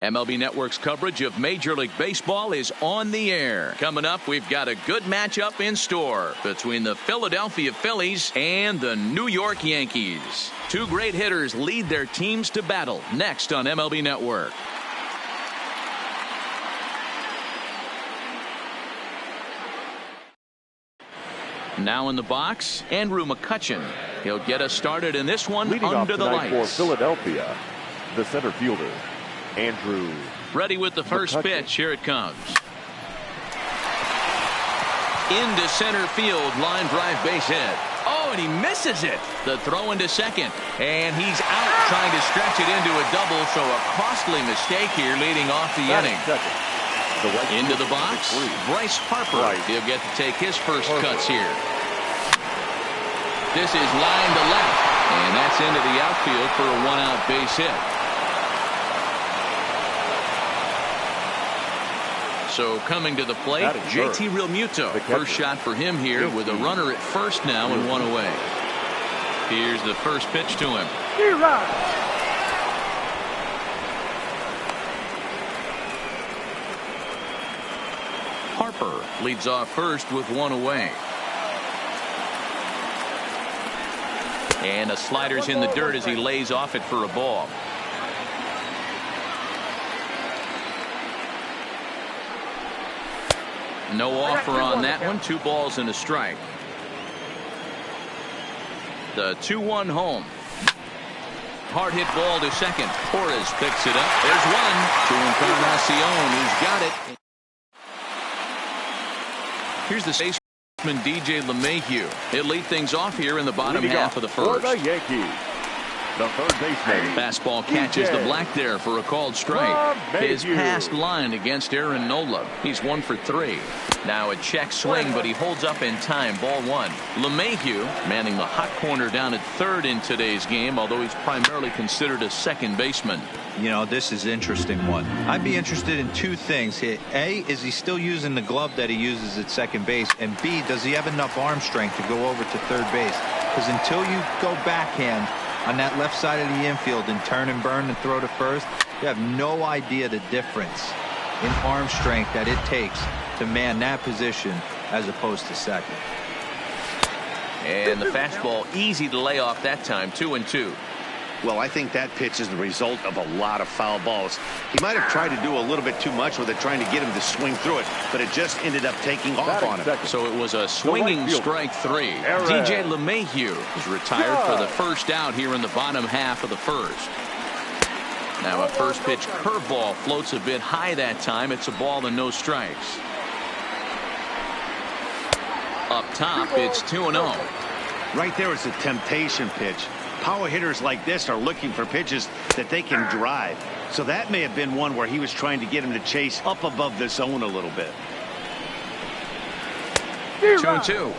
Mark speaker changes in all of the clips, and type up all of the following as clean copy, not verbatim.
Speaker 1: MLB Network's coverage of Major League Baseball is on the air. Coming up, we've got a good matchup in store between the Philadelphia Phillies and the New York Yankees. Two great hitters lead their teams to battle next on MLB Network. Now in the box, Andrew McCutchen. He'll get us started in this one.
Speaker 2: Leading
Speaker 1: under the lights.
Speaker 2: For Philadelphia, the center fielder, Andrew.
Speaker 1: Ready with the first
Speaker 2: McCutchen.
Speaker 1: pitch. Here it comes. Into center field. Line drive base hit. Oh, and he misses it. The throw into second. And he's out trying to stretch it into a double. So a costly mistake here leading off the inning. Into the box, Bryce Harper. He'll get to take his first cuts here. This is line to left, and that's into the outfield for a one-out base hit. So coming to the plate, JT Realmuto. First shot for him here with a runner at first now and one away. Here's the first pitch to him. Harper leads off first with one away. And a slider's in the dirt as he lays off it for a ball. No offer on that one. 2 balls and a strike. The 2-1 home. Hard hit ball to second. Torres picks it up. There's one to Encarnacion, who's got it. Here's the baseman DJ LeMahieu. He'll lead things off here in the bottom half of the first.
Speaker 2: For the Yankees, the third baseman.
Speaker 1: Fastball catches the black there for a called strike. His passed line against Aaron Nola. He's 1 for 3. Now a check swing, but he holds up in time. Ball 1. LeMahieu manning the hot corner down at third in today's game, although he's primarily considered a second baseman.
Speaker 3: You know, this is an interesting one. I'd be interested in 2 things. A, is he still using the glove that he uses at second base? And B, does he have enough arm strength to go over to third base? Because until you go backhand on that left side of the infield and turn and burn and throw to first, you have no idea the difference in arm strength that it takes to man that position as opposed to second.
Speaker 1: And the fastball easy to lay off that time. 2-2.
Speaker 4: Well, I think that pitch is the result of a lot of foul balls. He might have tried to do a little bit too much with it, trying to get him to swing through it, but it just ended up taking off on him.
Speaker 1: So it was a swinging strike 3. DJ LeMahieu is retired for the first out here in the bottom half of the first. Now a first pitch curveball floats a bit high that time. It's a ball and no strikes. Up top, it's 2-0.
Speaker 4: Right there is a temptation pitch. Power hitters like this are looking for pitches that they can drive. So that may have been one where he was trying to get him to chase up above the zone a little bit.
Speaker 1: 2-2.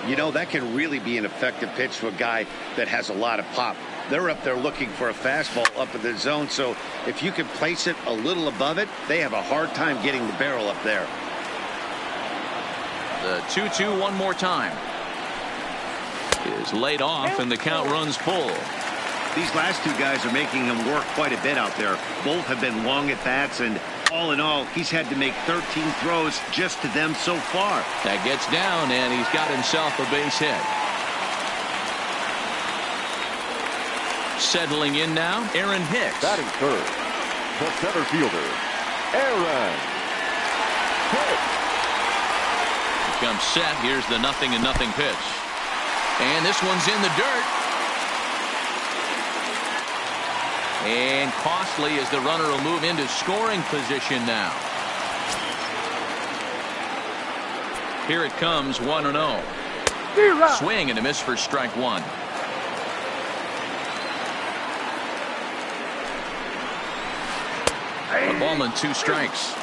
Speaker 4: You know, that can really be an effective pitch to a guy that has a lot of pop. They're up there looking for a fastball up in the zone. So if you can place it a little above it, they have a hard time getting the barrel up there.
Speaker 1: The 2-2 one more time. Is laid off and the count runs full.
Speaker 4: These last 2 guys are making him work quite a bit out there. Both have been long at bats, and all in all, he's had to make 13 throws just to them so far.
Speaker 1: That gets down, and he's got himself a base hit. Settling in now, Aaron Hicks.
Speaker 2: Batting third, the center fielder, Aaron Hicks.
Speaker 1: Comes set. Here's the 0-0 pitch. And this one's in the dirt. And costly as the runner will move into scoring position now. Here it comes, 1-0. Swing and a miss for strike 1. A ball and 2 strikes.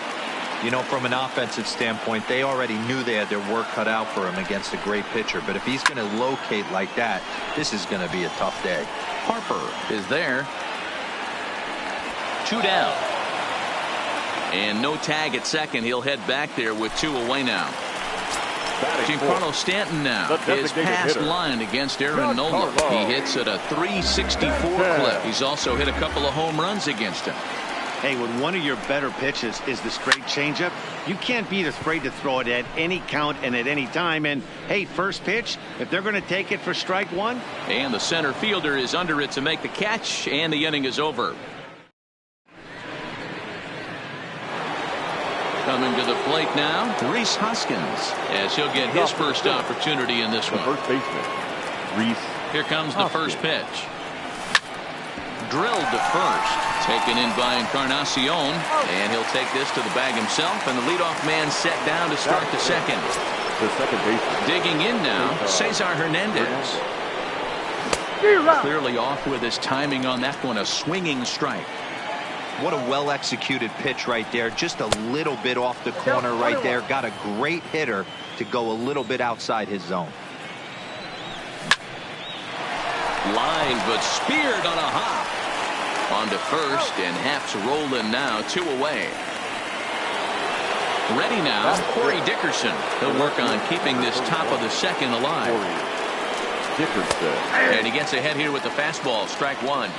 Speaker 3: You know, from an offensive standpoint, they already knew they had their work cut out for him against a great pitcher. But if he's going to locate like that, this is going to be a tough day.
Speaker 1: Harper is there. 2 down. And no tag at second. He'll head back there with 2 away now. Giancarlo Stanton now is past line against Aaron Nola. He hits at a 364 clip. He's also hit a couple of home runs against him.
Speaker 4: Hey, when one of your better pitches is the straight changeup, you can't be afraid to throw it at any count and at any time. And, hey, first pitch, if they're going to take it for strike one.
Speaker 1: And the center fielder is under it to make the catch, and the inning is over. Coming to the plate now, Rhys Hoskins, as he'll get his first opportunity in this one.
Speaker 2: First baseman, Rhys.
Speaker 1: Here comes the first pitch. Drilled to first. Taken in by Encarnacion. And he'll take this to the bag himself. And the leadoff man set down to start the second.
Speaker 2: The second baseman.
Speaker 1: Digging in now, Cesar Hernandez. Clearly off with his timing on that one. A swinging strike.
Speaker 3: What a well-executed pitch right there. Just a little bit off the corner right there. Got a great hitter to go a little bit outside his zone.
Speaker 1: Line, but speared on a hop. On to first, and Haps rolling now, 2 away. Ready now, Corey Dickerson. He'll work on keeping this top of the second alive.
Speaker 2: Dickerson.
Speaker 1: And he gets ahead here with the fastball, strike one.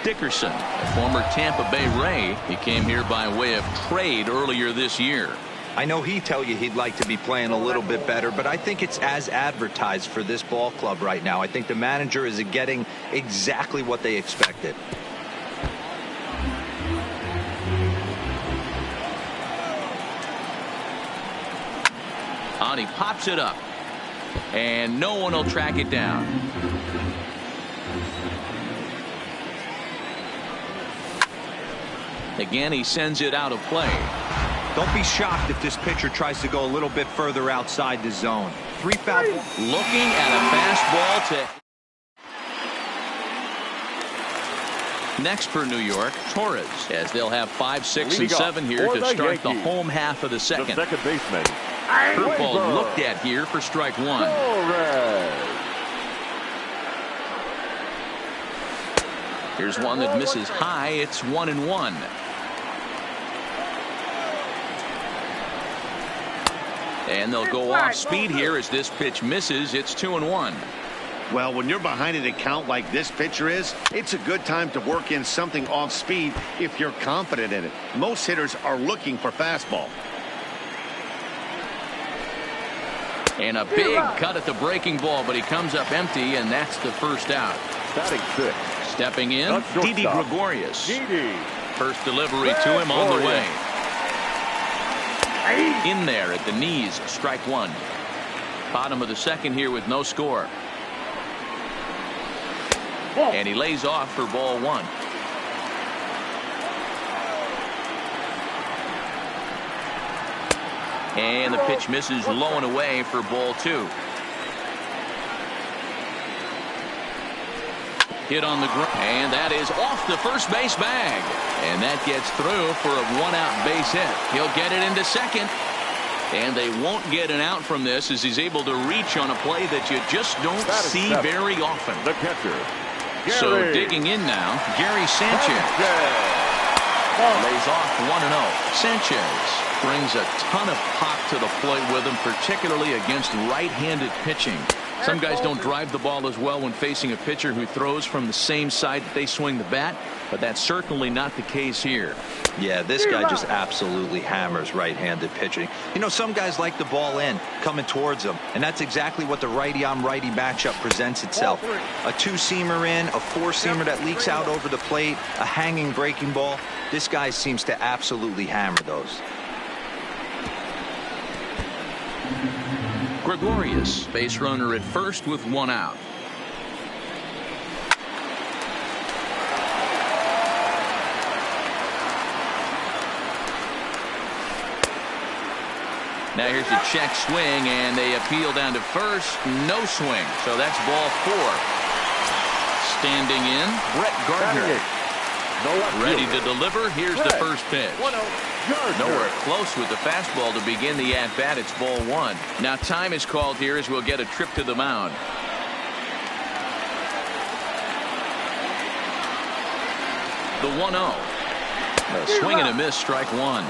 Speaker 1: Dickerson, a former Tampa Bay Ray. He came here by way of trade earlier this year.
Speaker 3: I know he'd tell you he'd like to be playing a little bit better, but I think it's as advertised for this ball club right now. I think the manager is getting exactly what they expected.
Speaker 1: On he pops it up, and no one will track it down. Again, he sends it out of play.
Speaker 3: Don't be shocked if this pitcher tries to go a little bit further outside the zone. 3 foul.
Speaker 1: Looking at a fastball to next for New York, Torres, as they'll have 5, 6, and 7 here to start the home half of the second.
Speaker 2: The second baseman.
Speaker 1: Curveball looked at here for strike one. Here's one that misses high. It's 1-1. And they'll go off speed here as this pitch misses. It's 2-1.
Speaker 4: Well, when you're behind an account like this pitcher is, it's a good time to work in something off speed if you're confident in it. Most hitters are looking for fastball.
Speaker 1: And a big cut at the breaking ball, but he comes up empty, and that's the first out.
Speaker 2: Batting 6.
Speaker 1: Stepping in, Didi Gregorius.
Speaker 2: Didi.
Speaker 1: First delivery to him on the way. In there at the knees, strike one. Bottom of the second here with no score. And he lays off for ball one. And the pitch misses low and away for ball two. Hit on the ground, and that is off the first base bag. And that gets through for a 1-out base hit. He'll get it into second. And they won't get an out from this as he's able to reach on a play that you just don't see very often.
Speaker 2: The catcher.
Speaker 1: So digging in now, Gary Sanchez. Lays off 1-0. Sanchez brings a ton of pop to the plate with him, particularly against right-handed pitching. Some guys don't drive the ball as well when facing a pitcher who throws from the same side that they swing the bat, but that's certainly not the case here.
Speaker 3: Yeah, this guy just absolutely hammers right-handed pitching. You know, some guys like the ball in, coming towards them, and that's exactly what the righty-on-righty matchup presents itself. A two-seamer in, a four-seamer that leaks out over the plate, a hanging breaking ball. This guy seems to absolutely hammer those.
Speaker 1: Gregorius, base runner at first with 1 out. Now here's a check swing, and they appeal down to first. No swing, so that's ball 4. Standing in, Brett Gardner. Ready to deliver. Here's the first pitch. Nowhere close with the fastball to begin the at-bat. It's ball 1. Now time is called here as we'll get a trip to the mound. The 1-0. A swing and a miss, strike one.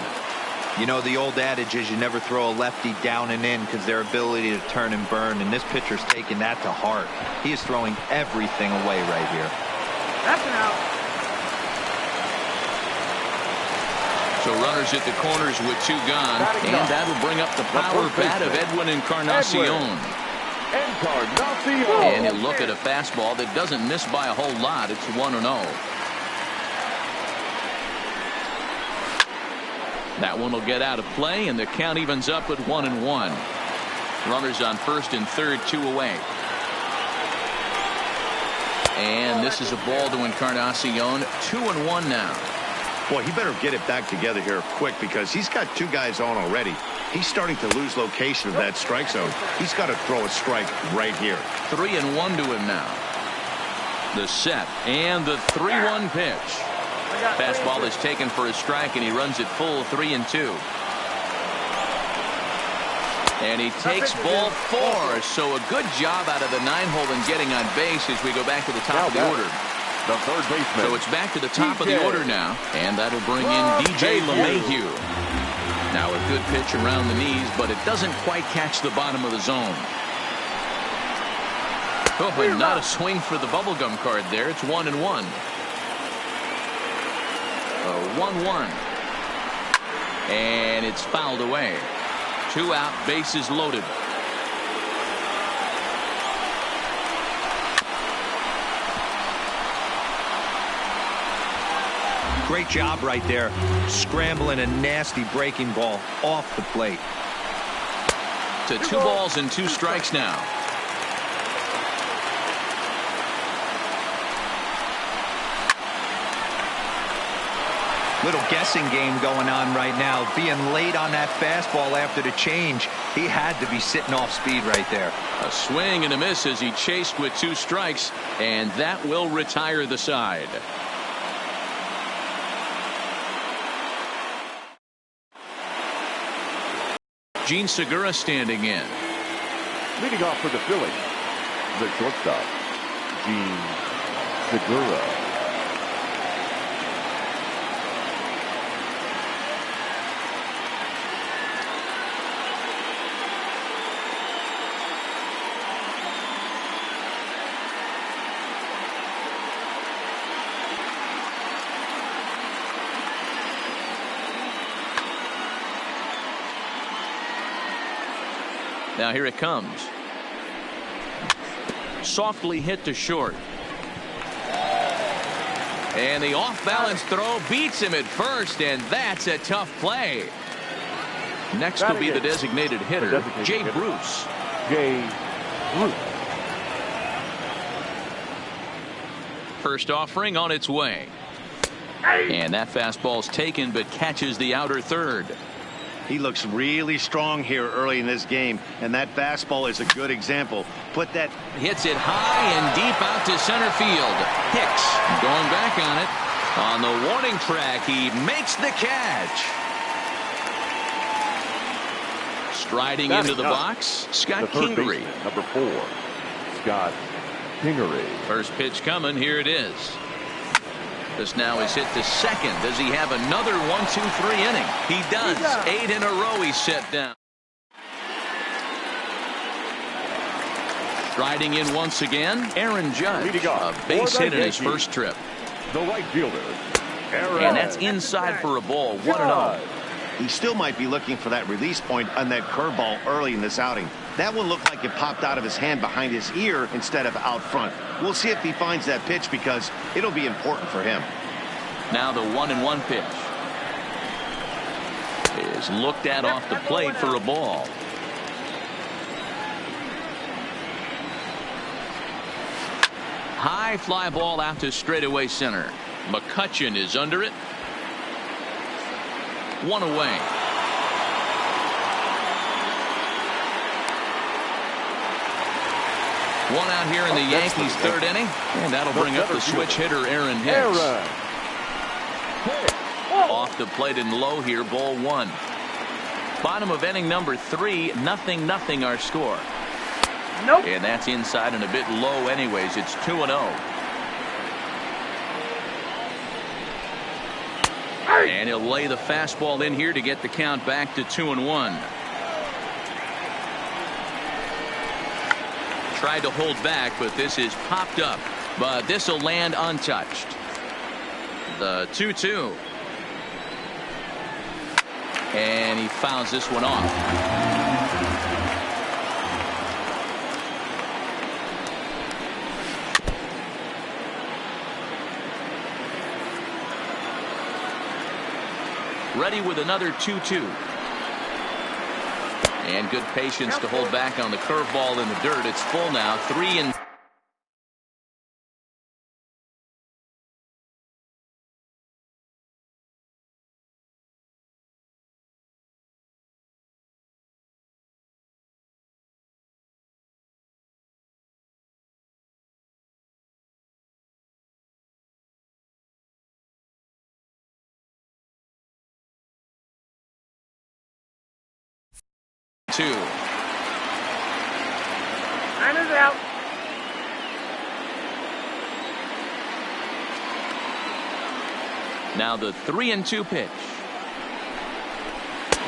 Speaker 3: You know, the old adage is you never throw a lefty down and in because their ability to turn and burn, and this pitcher's taking that to heart. He is throwing everything away right here.
Speaker 5: That's an out.
Speaker 1: So runners at the corners with 2 gone, and that'll bring up the power bat of Edwin Encarnacion. And he'll look at a fastball that doesn't miss by a whole lot. It's 1-0. That one will get out of play, and the count evens up at 1-1. Runners on first and third, 2 away. And this is a ball to Encarnacion. 2-1 now.
Speaker 4: Boy, he better get it back together here quick because he's got 2 guys on already. He's starting to lose location of that strike zone. He's got to throw a strike right here.
Speaker 1: 3-1 to him now. The set and the 3-1 pitch. Fastball is taken for a strike, and he runs it full 3-2. And he takes ball 4. So a good job out of the 9-hole in getting on base as we go back to the top of the order.
Speaker 2: The third baseman.
Speaker 1: So it's back to the top of the order now, and that'll bring in DJ LeMahieu. Now a good pitch around the knees, but it doesn't quite catch the bottom of the zone. Oh, and not a swing for the bubblegum card there. It's 1-1. 1-1. And it's fouled away. 2 out, bases loaded.
Speaker 3: Great job right there, scrambling a nasty breaking ball off the plate.
Speaker 1: To 2 balls and 2 strikes now.
Speaker 3: Little guessing game going on right now. Being late on that fastball after the change. He had to be sitting off speed right there.
Speaker 1: A swing and a miss as he chased with 2 strikes, and that will retire the side. Gene Segura standing in.
Speaker 2: Leading off for the Phillies, the shortstop, Gene Segura.
Speaker 1: Now here it comes. Softly hit to short. And the off-balance throw beats him at first, and that's a tough play. Next will be the designated hitter, Jay Bruce. First offering on its way. And that fastball's taken, but catches the outer third.
Speaker 4: He looks really strong here early in this game, and that fastball is a good example. Put that.
Speaker 1: Hits it high and deep out to center field. Hicks going back on it. On the warning track, he makes the catch. Striding into the box, Scott Kingery.
Speaker 2: Number 4, Scott Kingery.
Speaker 1: First pitch coming. Here it is. This now is hit to second. Does he have another 1-2-3 inning? He does. 8 in a row he's set down. Striding in once again, Aaron Judge. A base hit in his first trip.
Speaker 2: The right fielder, Aaron.
Speaker 1: And that's inside for a ball. 1-0.
Speaker 4: He still might be looking for that release point on that curveball early in this outing. That one looked like it popped out of his hand behind his ear instead of out front. We'll see if he finds that pitch because it'll be important for him.
Speaker 1: Now the 1-1 pitch is looked at off the plate for a ball. High fly ball out to straightaway center. McCutchen is under it. 1 away. One out here in the Yankees' third inning, and that'll bring up the switch hitter Aaron Hicks. Off the plate and low here, ball 1. Bottom of inning number 3, 0-0 our score.
Speaker 5: Nope.
Speaker 1: And that's inside and a bit low anyways. It's 2-0. And he'll lay the fastball in here to get the count back to 2-1. Tried to hold back, but this is popped up. But this will land untouched. The 2-2. And he fouls this one off. Ready with another 2-2. And good patience to hold back on the curveball in the dirt. It's full now. 3-2.
Speaker 5: Time is out.
Speaker 1: Now the 3-2 pitch.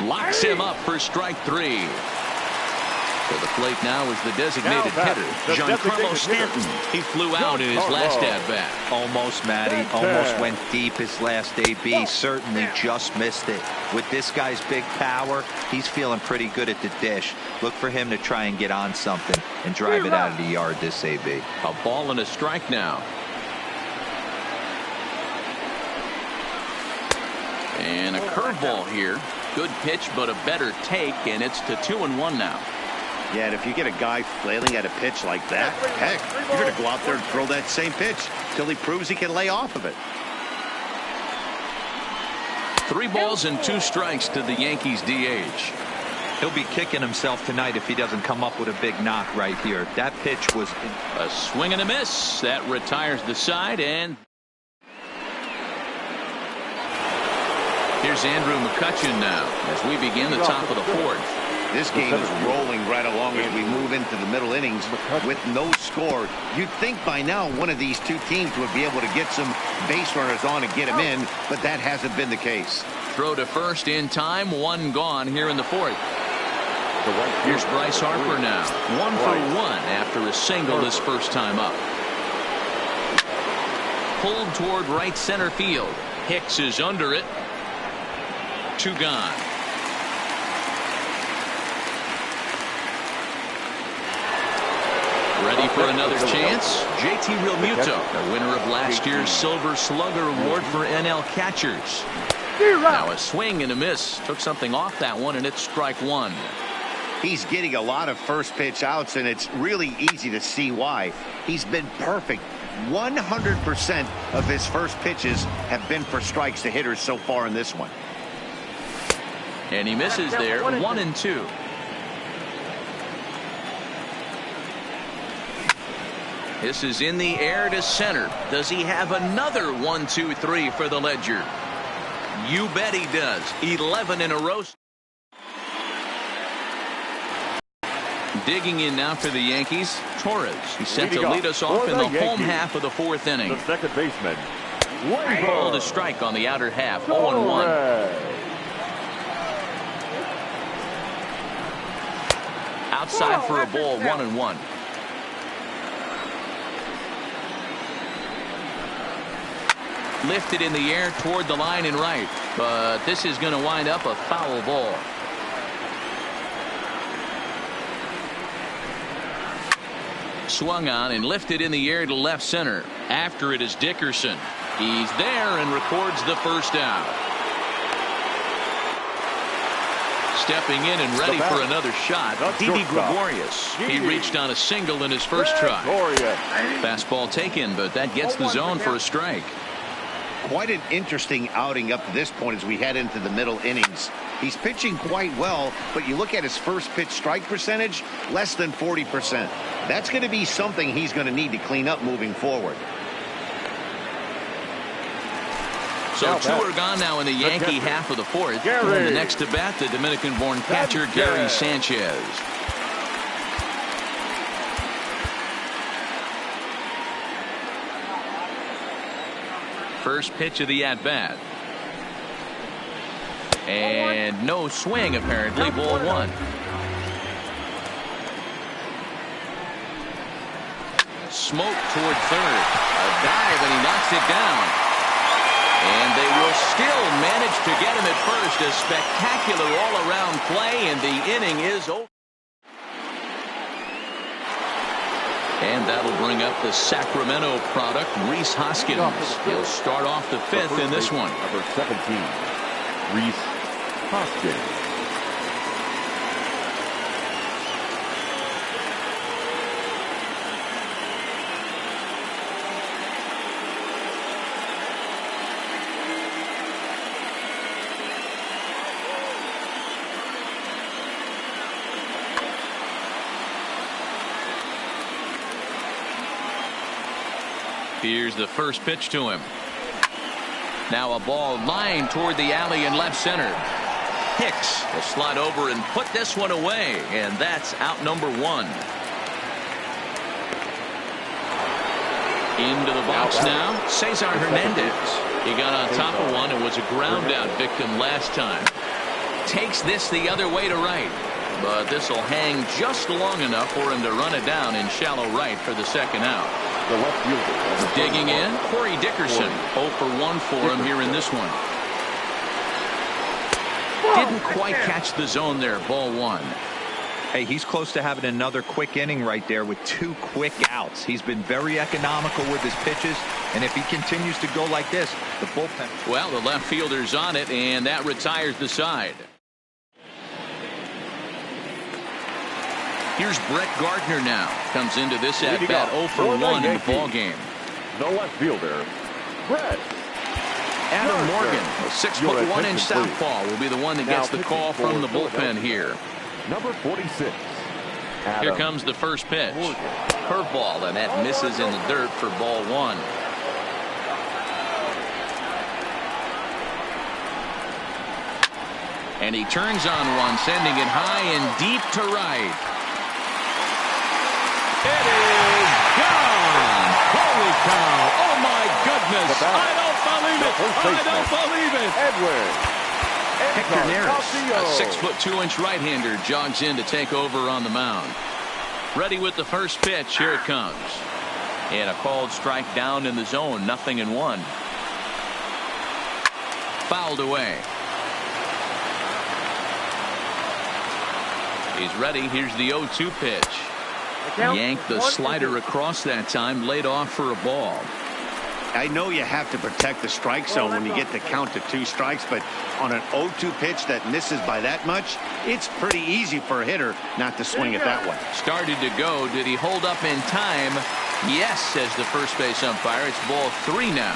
Speaker 1: Locks him up for strike 3. For the plate now is the designated hitter, Giancarlo Stanton. He flew out in his last at-bat.
Speaker 3: Almost, Matty. Almost went deep his last AB. Certainly just missed it. With this guy's big power, he's feeling pretty good at the dish. Look for him to try and get on something and drive it out of the yard this AB.
Speaker 1: A ball and a strike now. And a curveball here. Good pitch, but a better take, and it's to 2-1 now.
Speaker 4: Yeah, and if you get a guy flailing at a pitch like that, heck, you're going to go out there and throw that same pitch till he proves he can lay off of it.
Speaker 1: 3 balls and 2 strikes to the Yankees DH.
Speaker 3: He'll be kicking himself tonight if he doesn't come up with a big knock right here. That pitch was
Speaker 1: a swing and a miss. That retires the side, and here's Andrew McCutchen now as we begin the top of the 4th.
Speaker 4: This game is rolling right along as we move into the middle innings with no score. You'd think by now one of these two teams would be able to get some base runners on and get them in, but that hasn't been the case.
Speaker 1: Throw to first in time, 1 gone here in the 4th. Here's Bryce Harper now. 1 for 1 after a single his first time up. Pulled toward right center field. Hicks is under it. 2 gone. Ready for another chance? JT Realmuto, the winner of last year's Silver Slugger Award for NL catchers. Now a swing and a miss. Took something off that one, and it's strike 1.
Speaker 4: He's getting a lot of first pitch outs, and it's really easy to see why. He's been perfect. 100% of his first pitches have been for strikes to hitters so far in this one.
Speaker 1: And he misses there. 1-2. This is in the air to center. Does he have another 1-2-3 for the ledger? You bet he does. 11 in a row. Digging in now for the Yankees, Torres. He's set to lead us off in the home half of the 4th inning.
Speaker 2: The second baseman.
Speaker 1: Ball to strike on the outer half. 0-1. Outside for a ball. 1-1. Lifted in the air toward the line and right, but this is going to wind up a foul ball. Swung on and lifted in the air to left center. After it is Dickerson. He's there and records the first out. Stepping in and ready for another shot, Didi Gregorius. He reached on a single in his first try. Fastball taken, but that gets the zone for a strike.
Speaker 4: Quite an interesting outing up to this point as we head into the middle innings. He's pitching quite well, but you look at his first pitch strike percentage, less than 40%. That's going to be something he's going to need to clean up moving forward.
Speaker 1: So 2 are gone now in the Yankee half of the 4th. And the next to bat, the Dominican-born catcher, Gary Sanchez. First pitch of the at-bat. And no swing, apparently. Ball one. Smoke toward third. A dive, and he knocks it down. And they will still manage to get him at first. A spectacular all-around play, and the inning is over. And that'll bring up the Sacramento product, Rhys Hoskins. He'll start off the fifth in this one.
Speaker 2: Number 17, Rhys Hoskins.
Speaker 1: Here's the first pitch to him. Now a ball lined toward the alley in left center. Hicks will slide over and put this one away, and that's out number one. Into the box now, Cesar Hernandez. He got on top of one and was a ground out victim last time. Takes this the other way to right, but this will hang just long enough for him to run it down in shallow right for the second out.
Speaker 2: The left fielder.
Speaker 1: Digging in, Corey Dickerson. 0 for 1 for him here in this one. Didn't quite catch the zone there. Ball one.
Speaker 3: Hey, he's close to having another quick inning right there with 2 quick outs. He's been very economical with his pitches, and if he continues to go like this, the bullpen.
Speaker 1: Well, the left fielder's on it, and that retires the side. Here's Brett Gardner now. Comes into this at bat 0 for 1 in the ball game.
Speaker 2: The left fielder, Brett.
Speaker 1: Adam Morgan, a 6'1" southpaw, will be the one that gets the call from the bullpen here.
Speaker 2: Number 46. Adam.
Speaker 1: Here comes the first pitch. Curveball, and that misses in the dirt for ball one. And he turns on one, sending it high and deep to right. It is gone! Holy cow! Oh my goodness! I don't believe it! I don't believe it!
Speaker 2: Edwin.
Speaker 1: Hector Neris, a 6'2" right-hander, jogs in to take over on the mound. Ready with the first pitch. Here it comes. And a called strike down in the zone. 0-1. Fouled away. He's ready. Here's the 0-2 pitch. Yanked the slider across that time, laid off for a ball.
Speaker 4: I know you have to protect the strike zone when you get the count to 2 strikes, but on an 0-2 pitch that misses by that much, it's pretty easy for a hitter not to swing it that way.
Speaker 1: Started to go. Did he hold up in time? Yes, says the first base umpire. It's ball 3 now.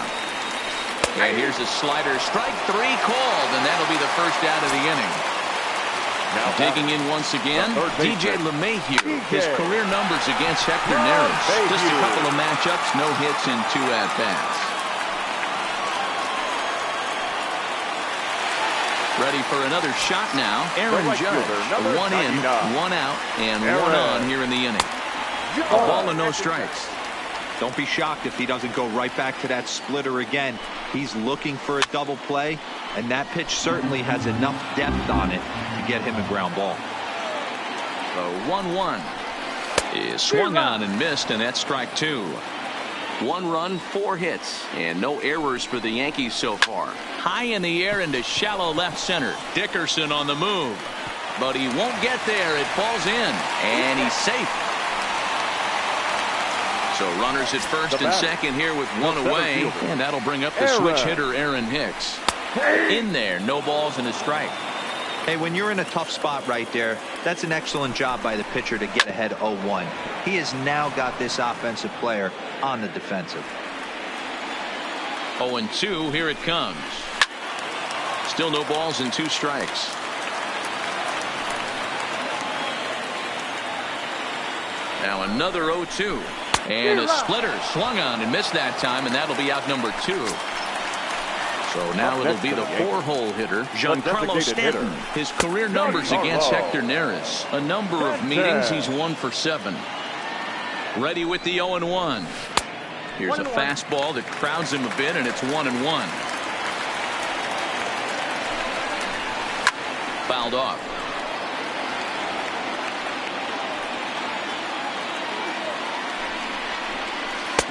Speaker 1: And here's a slider. Strike 3 called, and that'll be the first out of the inning. Now digging in once again, DJ LeMahieu. His career numbers against Hector Neris. Just a couple of matchups, no hits in 2 at-bats. Ready for another shot now. Aaron Judge. 1 in, 1 out, and 1 on here in the inning. A ball and no strikes.
Speaker 3: Don't be shocked if he doesn't go right back to that splitter again. He's looking for a double play, and that pitch certainly has enough depth on it to get him a ground ball.
Speaker 1: The 1-1 is swung on and missed, and that's strike 2. 1 run, 4 hits, and no errors for the Yankees so far. High in the air into shallow left center. Dickerson on the move, but he won't get there. It falls in, and he's safe. So runners at first and second here with 1 away, and that'll bring up the switch hitter Aaron Hicks. In there, no balls and a strike.
Speaker 3: Hey, when you're in a tough spot right there, that's an excellent job by the pitcher to get ahead 0-1. He has now got this offensive player on the defensive.
Speaker 1: 0-2, here it comes. Still no balls and 2 strikes. Now another 0-2. And a splitter swung on and missed that time, and that'll be out number 2. So now it'll be the 4-hole hitter, Giancarlo Stanton. His career numbers against Hector Neris. A number of meetings, he's 1 for 7. Ready with the 0-1. Here's a fastball that crowds him a bit, and it's 1-1. fouled off.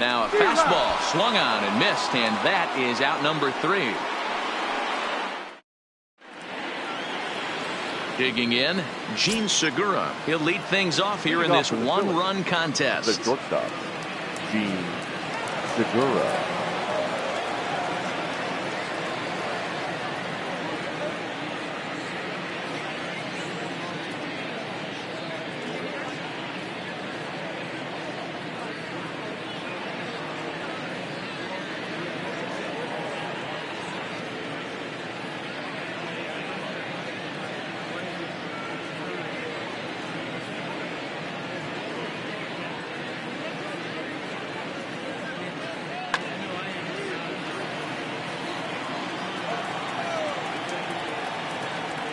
Speaker 1: Now a fastball swung on and missed, and that is out number 3. Digging in, Gene Segura. He'll lead things off here in this one-run contest.
Speaker 2: The shortstop, Gene Segura.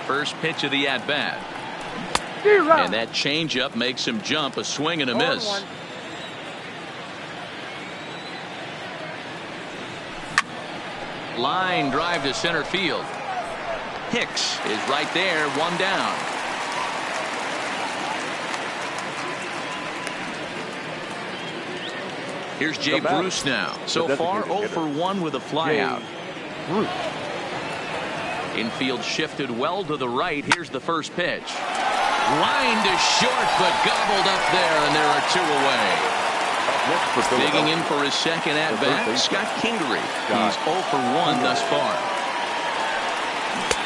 Speaker 1: First pitch of the at-bat. And that changeup makes him jump. A swing and a miss. Line drive to center field. Hicks is right there, 1 down. Here's Jay Bruce now. So far 0 for 1 with a flyout. Infield shifted well to the right. Here's the first pitch. Line to short, but gobbled up there, and there are 2 away. Digging in for his second at-bat, Scott Kingery. He's 0 for 1 thus far.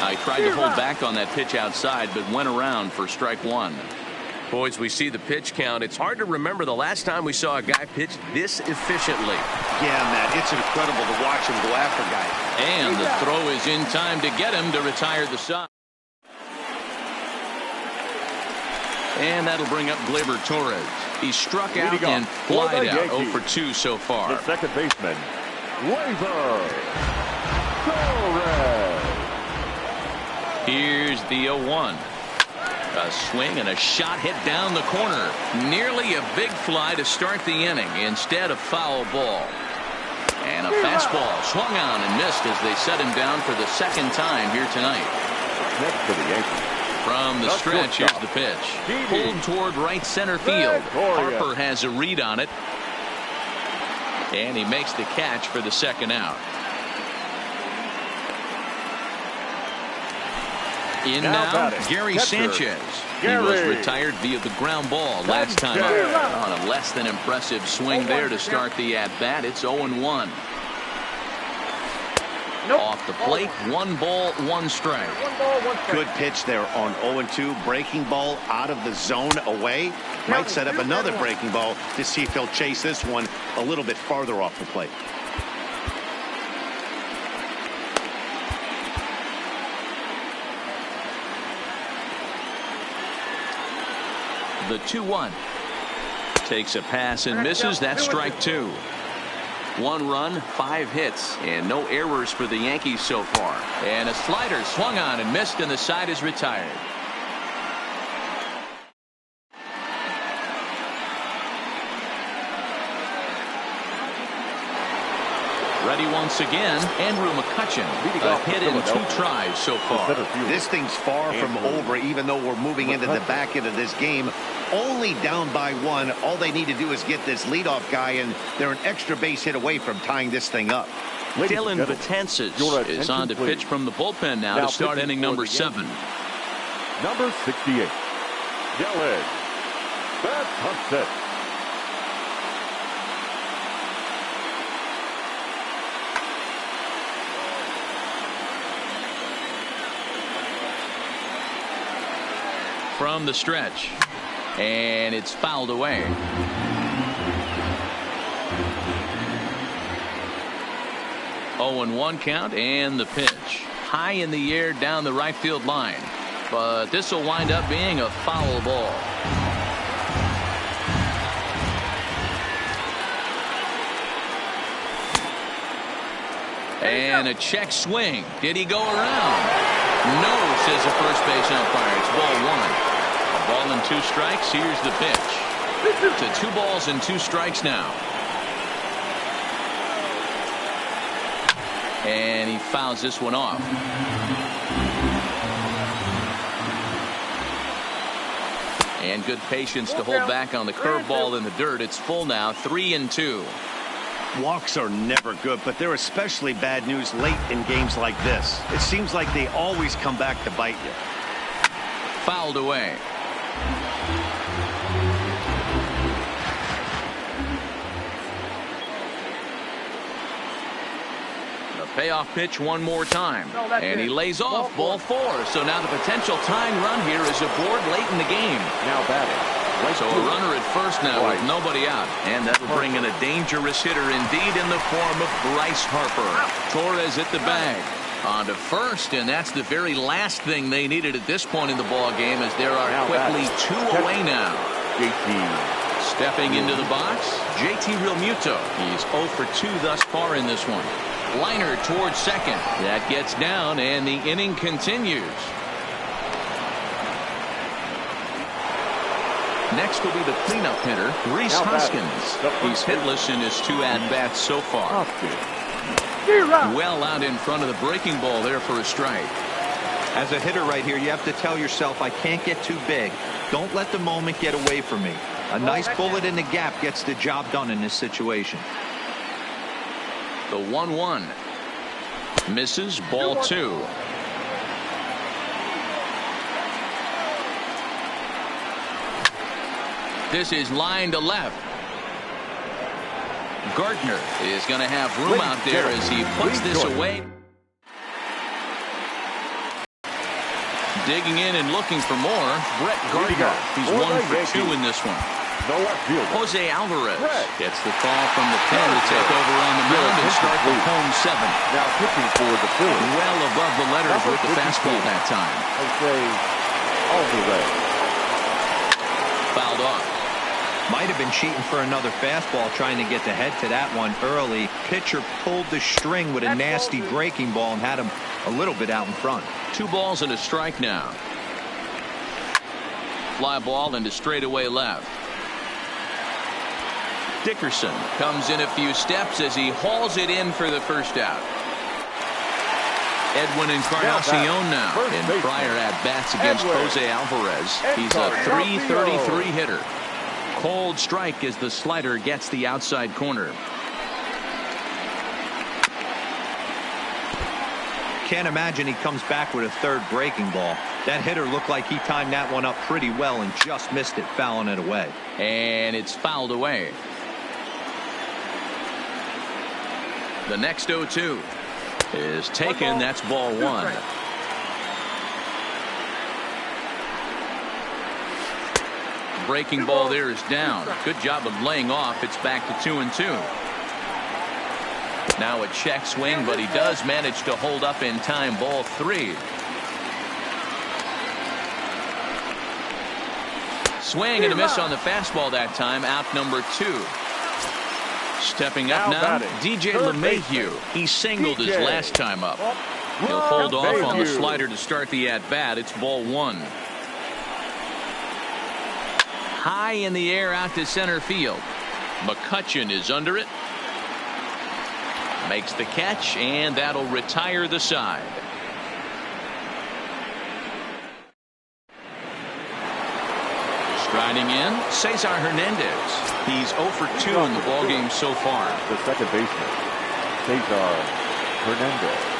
Speaker 1: I tried to hold back on that pitch outside, but went around for strike 1.
Speaker 6: Boys, we see the pitch count. It's hard to remember the last time we saw a guy pitch this efficiently.
Speaker 4: Yeah, Matt, it's incredible to watch him go after guys.
Speaker 1: And the throw is in time to get him to retire the side. And that'll bring up Gleyber Torres. He struck out and flied out. 0 for 2 so far.
Speaker 2: The second baseman, Gleyber Torres.
Speaker 1: Here's the 0-1. A swing and a shot hit down the corner. Nearly a big fly to start the inning. Instead, a foul ball. And a fastball swung on and missed as they set him down for the second time here tonight.
Speaker 2: Next for the Yankees.
Speaker 1: From the stretch, here's the pitch. Pulled toward right center field. Harper has a read on it. And he makes the catch for the second out. In now, Gary Sanchez. He was retired via the ground ball last time up. On a less than impressive swing there to start the at-bat. It's 0-1. Off the plate, 1 ball, 1 strike.
Speaker 4: Good pitch there on 0-2. Breaking ball out of the zone away. Might set up another breaking ball to see if he'll chase this one a little bit farther off the plate.
Speaker 1: The 2-1. Takes a pass and misses. That's strike 2. 1 run, 5 hits, and no errors for the Yankees so far. And a slider swung on and missed, and the side is retired. Ready once again, Andrew McCutchen. A hit in 2 tries so far.
Speaker 4: This thing's far from over, even though we're moving into the back end of this game. Only down by 1. All they need to do is get this leadoff guy, and they're an extra base hit away from tying this thing up.
Speaker 1: Dylan Betances is on to pitch from the bullpen now to start inning number 7.
Speaker 2: Number 68, Dylan Betances.
Speaker 1: From the stretch. And it's fouled away. Oh, and 1 count, and the pitch. High in the air down the right field line. But this will wind up being a foul ball. And a check swing. Did he go around? No, says the first base umpire. It's ball 1. A ball and 2 strikes. Here's the pitch. To 2 balls and 2 strikes now. And he fouls this one off. And good patience to hold back on the curveball in the dirt. It's full now, 3-2.
Speaker 4: Walks are never good, but they're especially bad news late in games like this. It seems like they always come back to bite you.
Speaker 1: Fouled away. The payoff pitch one more time. And he lays off ball 4. So now the potential tying run here is aboard late in the game.
Speaker 2: Now batting.
Speaker 1: So a runner at first now with nobody out. And that'll bring in a dangerous hitter indeed in the form of Bryce Harper. Torres at the bag. On to first, and that's the very last thing they needed at this point in the ball game, as there are quickly 2 away now.
Speaker 2: JT.
Speaker 1: Stepping into the box, JT Realmuto. He's 0 for 2 thus far in this one. Liner towards second. That gets down, and the inning continues. Next will be the cleanup hitter, Rhys Hoskins. He's hitless in his 2 at-bats so far. Well out in front of the breaking ball there for a strike.
Speaker 3: As a hitter right here, you have to tell yourself, I can't get too big. Don't let the moment get away from me. A nice bullet in the gap gets the job done in this situation.
Speaker 1: The 1-1. Misses, ball 2. This is line to left. Gardner is going to have room out there as he puts this away. Digging in and looking for more, Brett Gardner. He's 1 for 2 in this one. Jose Alvarez gets the call from the pen to take over on the mound and start the home 7.
Speaker 2: Now pitching for the Phillies.
Speaker 1: Well above the letters with the fastball that time.
Speaker 2: Jose Alvarez.
Speaker 1: Fouled off.
Speaker 3: Might have been cheating for another fastball, trying to get the head to that one early. Pitcher pulled the string with a nasty breaking ball and had him a little bit out in front.
Speaker 1: 2 balls and a strike now. Fly ball into straightaway left. Dickerson comes in a few steps as he hauls it in for the first out. Edwin Encarnacion now in prior at-bats against Jose Alvarez. He's a .333 hitter. Cold strike as the slider gets the outside corner.
Speaker 3: Can't imagine he comes back with a 3rd breaking ball. That hitter looked like he timed that one up pretty well and just missed it, fouling it away.
Speaker 1: And it's fouled away. The next 0-2 is taken. That's ball 1. Breaking ball there is down. Good job of laying off. It's back to 2-2. Now a check swing, but he does manage to hold up in time. Ball 3. Swing and a miss on the fastball that time. Out number 2. Stepping up now, DJ LeMahieu. He singled his last time up. He'll hold off on the slider to start the at-bat. It's ball 1. High in the air out to center field. McCutchen is under it. Makes the catch, and that'll retire the side. Striding in, Cesar Hernandez. He's 0 for 2 in the ballgame so far.
Speaker 2: The second baseman, Cesar Hernandez.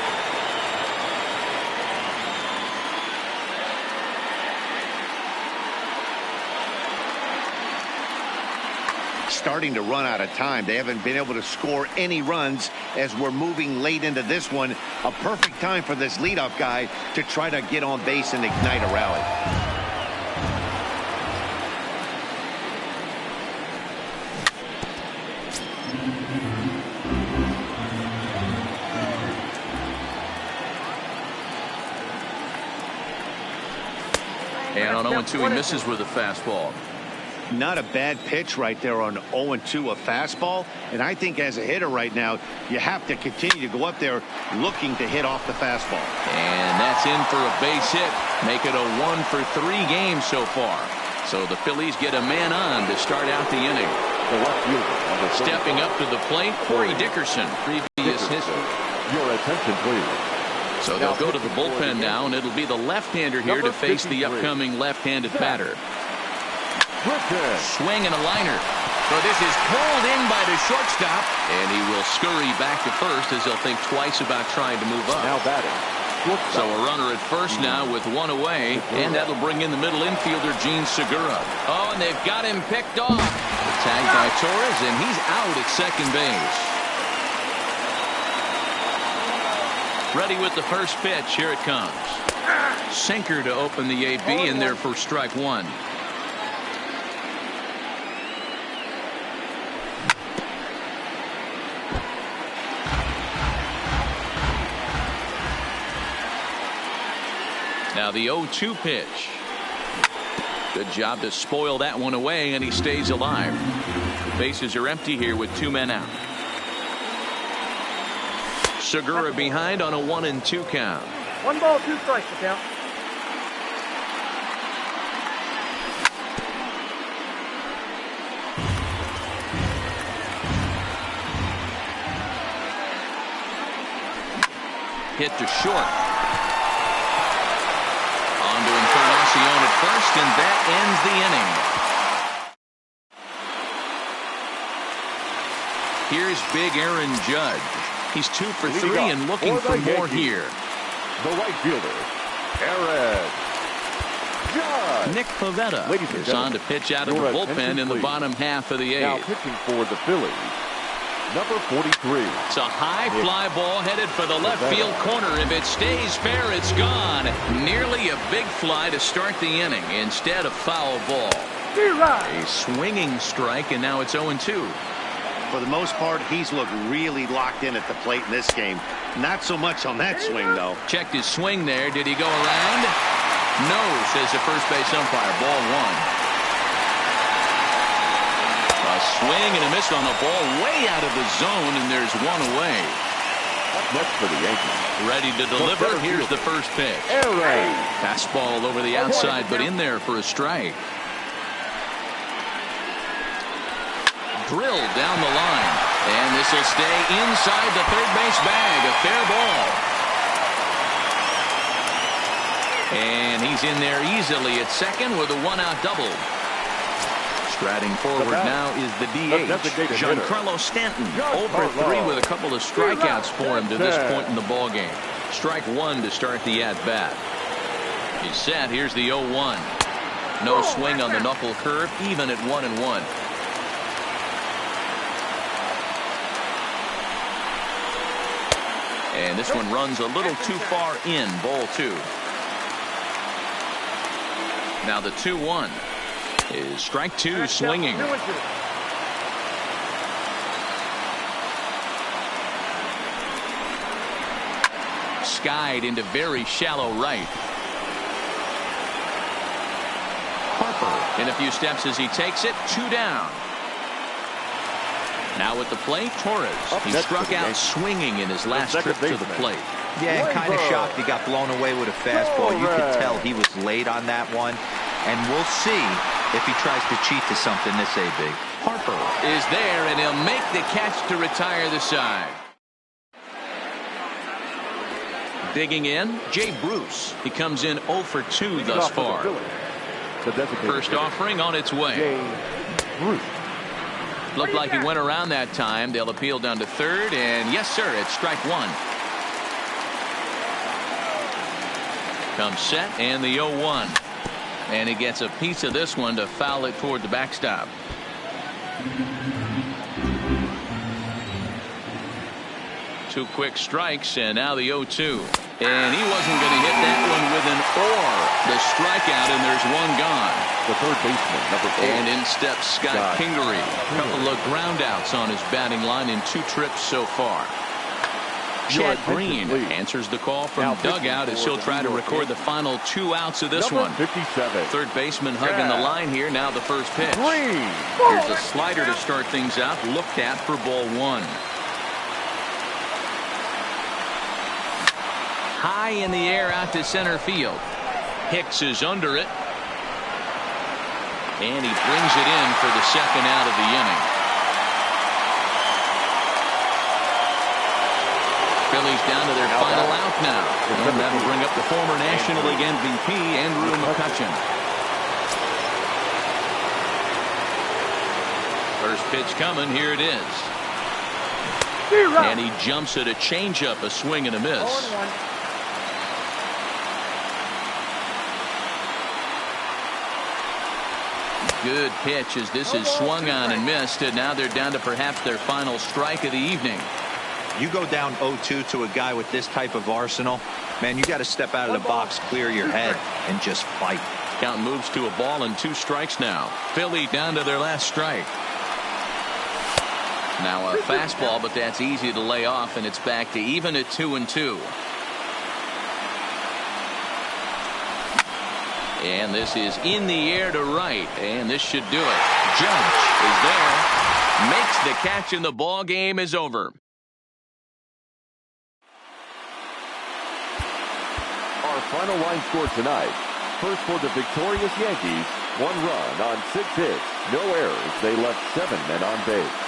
Speaker 4: Starting to run out of time. They haven't been able to score any runs as we're moving late into this one. A perfect time for this leadoff guy to try to get on base and ignite a rally.
Speaker 1: And on 0-2 he misses with a fastball.
Speaker 4: Not a bad pitch right there on 0-2, a fastball. And I think as a hitter right now, you have to continue to go up there looking to hit off the fastball.
Speaker 1: And that's in for a base hit. Make it a 1 for 3 games so far. So the Phillies get a man on to start out the inning.
Speaker 2: The left fielder
Speaker 1: stepping up to the plate, Corey Dickerson. Previous history.
Speaker 2: Your attention, please.
Speaker 1: So they'll go to the bullpen now, and it'll be the left-hander here to face the upcoming left-handed batter. Swing and a liner. So this is pulled in by the shortstop, and he will scurry back to first as he'll think twice about trying to move up.
Speaker 2: Now batting.
Speaker 1: So a runner at first now with one away, and that'll bring in the middle infielder, Gene Segura. Oh, and they've got him picked off. Tagged by Torres, and he's out at second base. Ready with the first pitch. Here it comes. Sinker to open the AB, and there for strike one. Now the 0-2 pitch. Good job to spoil that one away, and he stays alive. Bases are empty here with 2 men out. Segura behind on a 1-2 count.
Speaker 5: 1 ball, 2 strikes to count.
Speaker 1: Hit to short. On to Encarnacion at first, and that ends the inning. Here's big Aaron Judge. He's 2 for 3 and looking for more here.
Speaker 2: The right fielder, Aaron Judge.
Speaker 1: Nick Pivetta is on to pitch out of the bullpen in the bottom half of the 8th.
Speaker 2: Now pitching for the Phillies, number 43.
Speaker 1: It's a high fly ball headed for the left field corner. If it stays fair, it's gone. Nearly a big fly to start the inning. Instead, a foul ball. A swinging strike, and now it's 0-2.
Speaker 4: For the most part, he's looked really locked in at the plate in this game. Not so much on that swing, though.
Speaker 1: Checked his swing there. Did he go around? No, says the first base umpire. Ball 1. A swing and a miss on the ball way out of the zone, and there's 1 away.
Speaker 2: Next for the Yankees.
Speaker 1: Ready to deliver. Here's the first pitch.
Speaker 2: Aaron.
Speaker 1: Fastball over the outside, but in there for a strike. Drilled down the line, and this will stay inside the third base bag. A fair ball. And he's in there easily at second with a 1-out double. Striding forward now is the DH, Giancarlo Stanton. 0 for 3 with a couple of strikeouts for him to this point in the ballgame. Strike 1 to start the at-bat. He's set. Here's the 0-1. No swing on the knuckle curve, even at 1-1. And this one runs a little too far in. Ball 2. Now the 2-1 is strike 2, swinging. Skied into very shallow right. Harper in a few steps as he takes it. 2 down. Now at the plate, Torres. He struck out swinging in his last trip to the plate.
Speaker 3: Yeah, kind of shocked he got blown away with a fastball. You could tell he was late on that one. And we'll see if he tries to cheat to something this big.
Speaker 1: Harper is there, and he'll make the catch to retire the side. Digging in, Jay Bruce. He comes in 0 for 2 thus far. First offering on its way.
Speaker 2: Jay Bruce.
Speaker 1: Looked like he went around that time. They'll appeal down to third, and yes, sir, it's strike 1. Comes set, and the 0-1. And he gets a piece of this one to foul it toward the backstop. Two quick strikes, and now the 0-2. And he wasn't going to hit that one with an the strikeout, and there's 1 gone.
Speaker 2: The third baseman, number 4.
Speaker 1: And in steps Scott Kingery. A couple of groundouts on his batting line in 2 trips so far. Chad Green answers the call from dugout as he'll try to record the final 2 outs of this one.
Speaker 2: 57.
Speaker 1: Third baseman hugging the line here. Now the first pitch. Here's a slider to start things out. Looked at for ball 1. High in the air out to center field. Hicks is under it. And he brings it in for the second out of the inning. Phillies down to their final out now. And that'll bring up the former National League MVP, Andrew McCutchen. First pitch coming. Here it is. And he jumps at a changeup, a swing and a miss.
Speaker 5: 0-1.
Speaker 1: Good pitch as this is swung on and missed, and now they're down to perhaps their final strike of the evening.
Speaker 3: You go down 0-2 to a guy with this type of arsenal, man, you got to step out of the box, clear your head, and just fight.
Speaker 1: Count moves to a ball and 2 strikes now. Philly down to their last strike. Now a fastball, but that's easy to lay off, and it's back to even at 2-2. And this is in the air to right, and this should do it. Judge is there, makes the catch, and the ball game is over.
Speaker 2: Our final line score tonight. First for the victorious Yankees, 1 run on 6 hits, no errors. They left 7 men on base.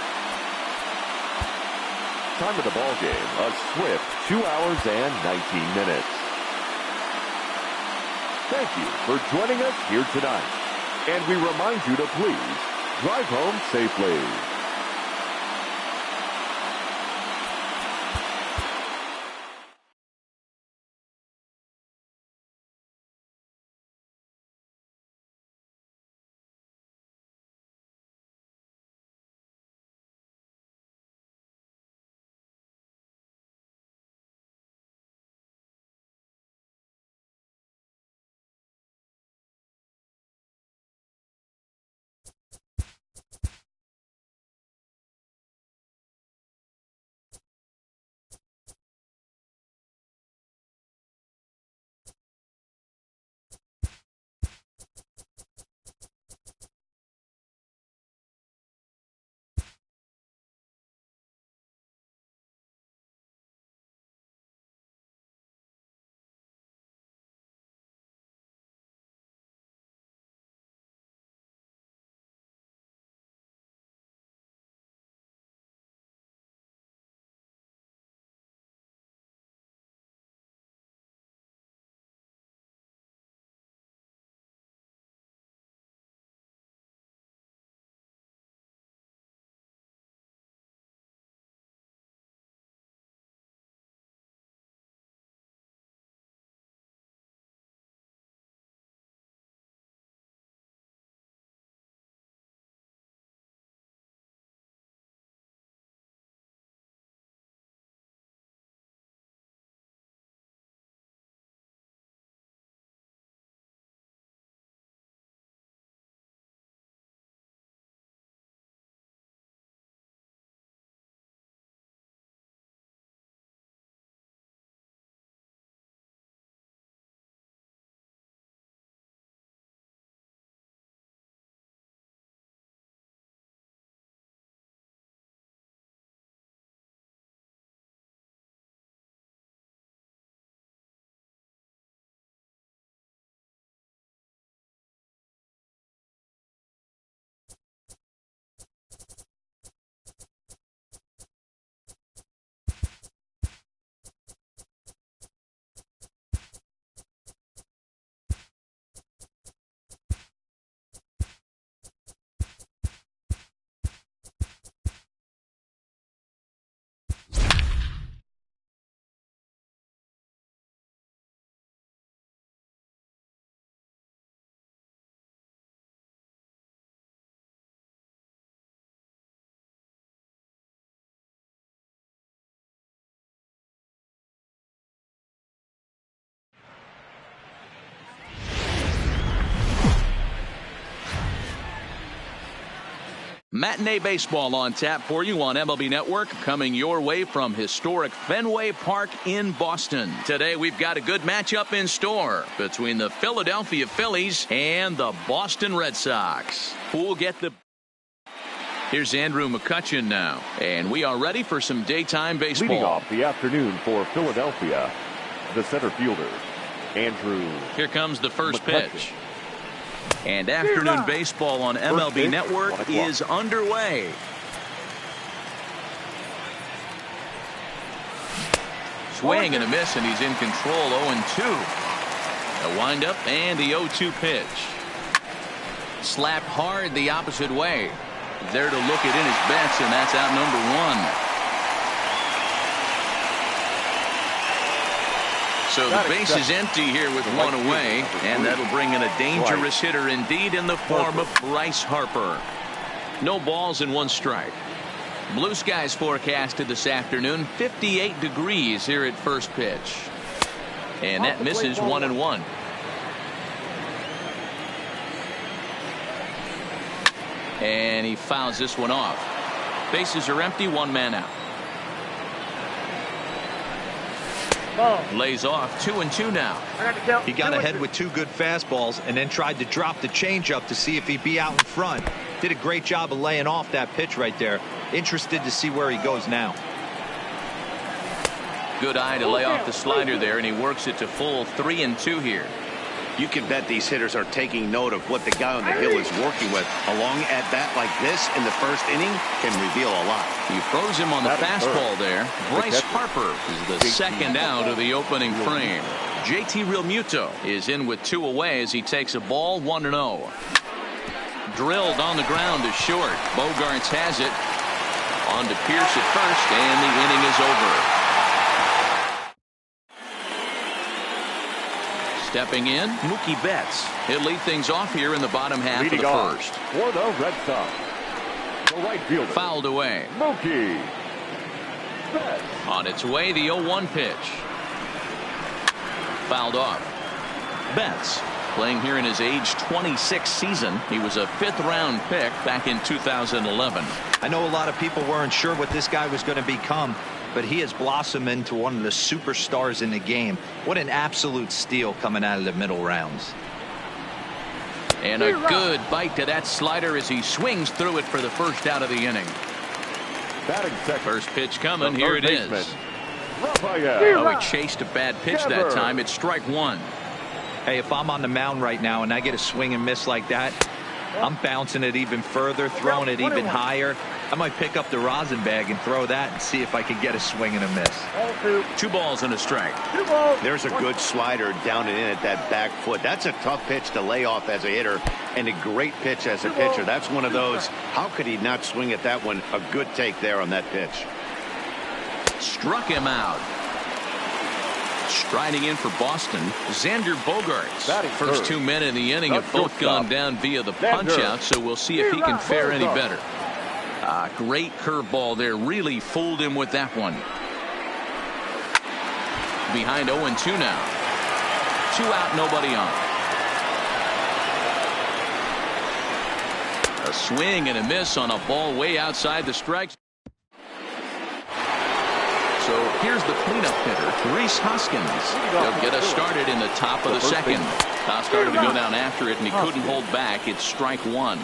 Speaker 2: Time of the ball game, a swift 2 hours and 19 minutes. Thank you for joining us here tonight. And we remind you to please drive home safely.
Speaker 1: Matinee baseball on tap for you on MLB Network, coming your way from historic Fenway Park in Boston. Today we've got a good matchup in store between the Philadelphia Phillies and the Boston Red Sox. Who'll get the... Here's Andrew McCutchen now, and we are ready for some daytime baseball.
Speaker 2: Leading off the afternoon for Philadelphia, the center fielder, Andrew.
Speaker 1: Here comes the first
Speaker 2: McCutchen.
Speaker 1: pitch. And afternoon baseball on MLB Network is underway. Swing and a miss, and he's in control. 0-2. A windup and the 0-2 pitch. Slapped hard the opposite way. There to look it in his bets, and that's out number one. So the base is empty here with one away, and that'll bring in a dangerous hitter indeed in the form of Bryce Harper. No balls and one strike. Blue skies forecasted this afternoon, 58 degrees here at first pitch. And that misses 1-1. And he fouls this one off. Bases are empty, one man out. Lays off 2-2 now.
Speaker 3: He got ahead with two good fastballs and then tried to drop the changeup to see if he'd be out in front. Did a great job of laying off that pitch right there. Interested to see where he goes now.
Speaker 1: Good eye to lay off the slider there, and he works it to full 3-2 here.
Speaker 4: You can bet these hitters are taking note of what the guy on the hill is working with. A long at bat like this in the first inning can reveal a lot.
Speaker 1: He throws him on the fastball there. Bryce Harper is the second out of the opening frame. JT Realmuto is in with two away as he takes a ball 1-0. Drilled on the ground to short. Bogarts has it. On to Pierce at first, and the inning is over. Stepping in, Mookie Betts. He'll lead things off here in the bottom half of the first.
Speaker 2: For the Red Sox, the right fielder.
Speaker 1: Fouled away.
Speaker 2: Mookie Betts.
Speaker 1: On its way, the 0-1 pitch. Fouled off. Betts, playing here in his age 26 season. He was a 5th-round pick back in 2011.
Speaker 3: I know a lot of people weren't sure what this guy was going to become, but he has blossomed into one of the superstars in the game. What an absolute steal coming out of the middle rounds.
Speaker 1: And a good bite to that slider as he swings through it for the first out of the inning. First pitch coming. Here it is. Oh, he chased a bad pitch that time. It's strike one.
Speaker 3: Hey, if I'm on the mound right now and I get a swing and miss like that, I'm bouncing it even further, throwing it even higher. I might pick up the rosin bag and throw that and see if I can get a swing and a miss.
Speaker 1: 2 balls and a strike.
Speaker 4: There's a good slider down and in at that back foot. That's a tough pitch to lay off as a hitter, and a great pitch as a pitcher. That's one of those, how could he not swing at that one? A good take there on that pitch.
Speaker 1: Struck him out. Striding in for Boston, Xander Bogarts. First 2 men in the inning have both gone down via the punch-out, so we'll see if he can fare any better. Great curveball there. Really fooled him with that one. Behind 0-2 now. 2 out, nobody on. A swing and a miss on a ball way outside the strike. So here's the cleanup hitter, Rhys Hoskins. He'll get us started in the top of the second. Now started to go down after it, and he couldn't hold back. It's strike one.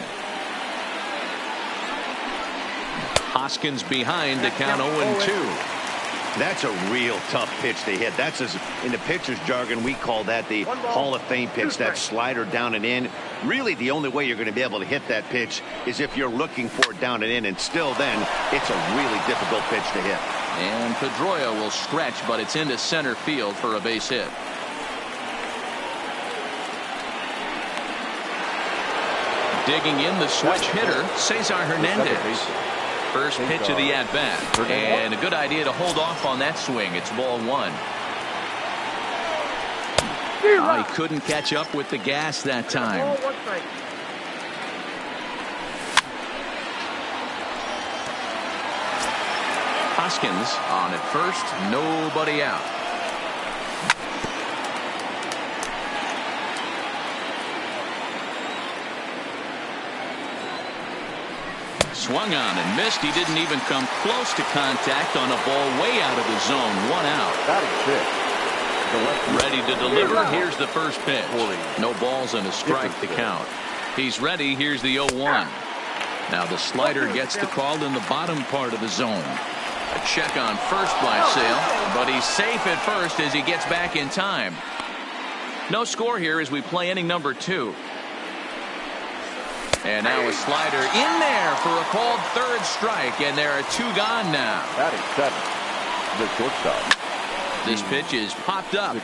Speaker 1: Hoskins behind to count 0-2.
Speaker 4: That's a real tough pitch to hit. That's, in the pitcher's jargon, we call that the Hall of Fame pitch, that slider down and in. Really, the only way you're going to be able to hit that pitch is if you're looking for it down and in, and still then, it's a really difficult pitch to hit.
Speaker 1: And Pedroia will stretch, but it's into center field for a base hit. Digging in the switch hitter, Cesar Hernandez. First pitch of the at-bat, and a good idea to hold off on that swing. It's ball one. Oh, he couldn't catch up with the gas that time. Hoskins on at first, nobody out. Swung on and missed. He didn't even come close to contact on a ball way out of the zone. 1 out. Ready to deliver. Here's the first pitch. No balls and a strike to count. He's ready. Here's the 0-1. Now the slider gets the call in the bottom part of the zone. A check on first by Sale, but he's safe at first as he gets back in time. No score here as we play inning number 2. And now a slider in there for a called third strike, and there are 2 gone now.
Speaker 2: Batting 7, the shortstop.
Speaker 1: This pitch is popped up,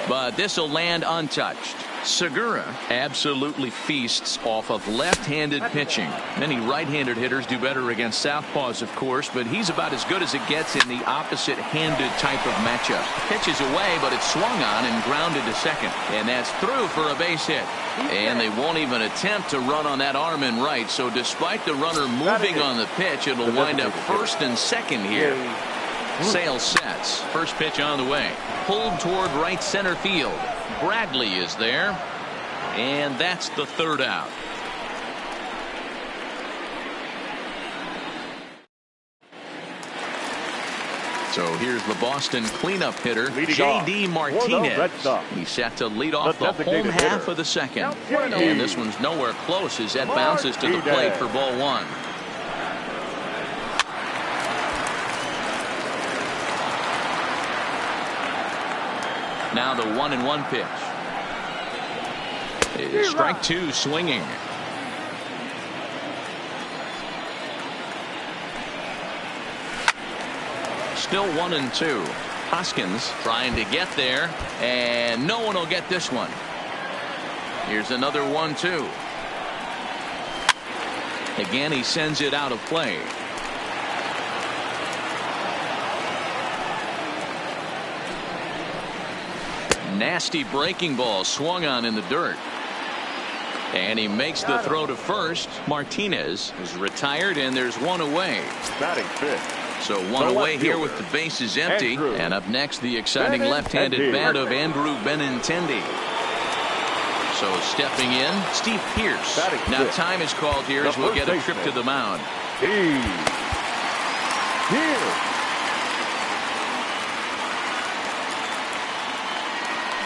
Speaker 1: but this will land untouched. Segura absolutely feasts off of left-handed pitching. Many right-handed hitters do better against southpaws, of course, but he's about as good as it gets in the opposite-handed type of matchup. Pitches away, but it's swung on and grounded to second. And that's through for a base hit. And they won't even attempt to run on that arm in right, so despite the runner moving on the pitch, it'll wind up first and second here. Sale sets. First pitch on the way. Pulled toward right center field. Bradley is there, and that's the third out. So here's the Boston cleanup hitter, J.D. Martinez. He's set to lead off the home half of the second. And this one's nowhere close as that bounces to the plate for ball one. Now the 1-1 pitch. Strike two swinging. Still 1-2. Hoskins trying to get there, and no one will get this one. Here's another 1-2. Again, he sends it out of play. Nasty breaking ball swung on in the dirt. And he makes the throw to first. Martinez is retired, and there's one away.
Speaker 2: Batting fifth.
Speaker 1: So one away here with the bases empty. And up next, the exciting left-handed bat of Andrew Benintendi. So stepping in, Steve Pearce. Now time is called here as we'll get a trip to the mound.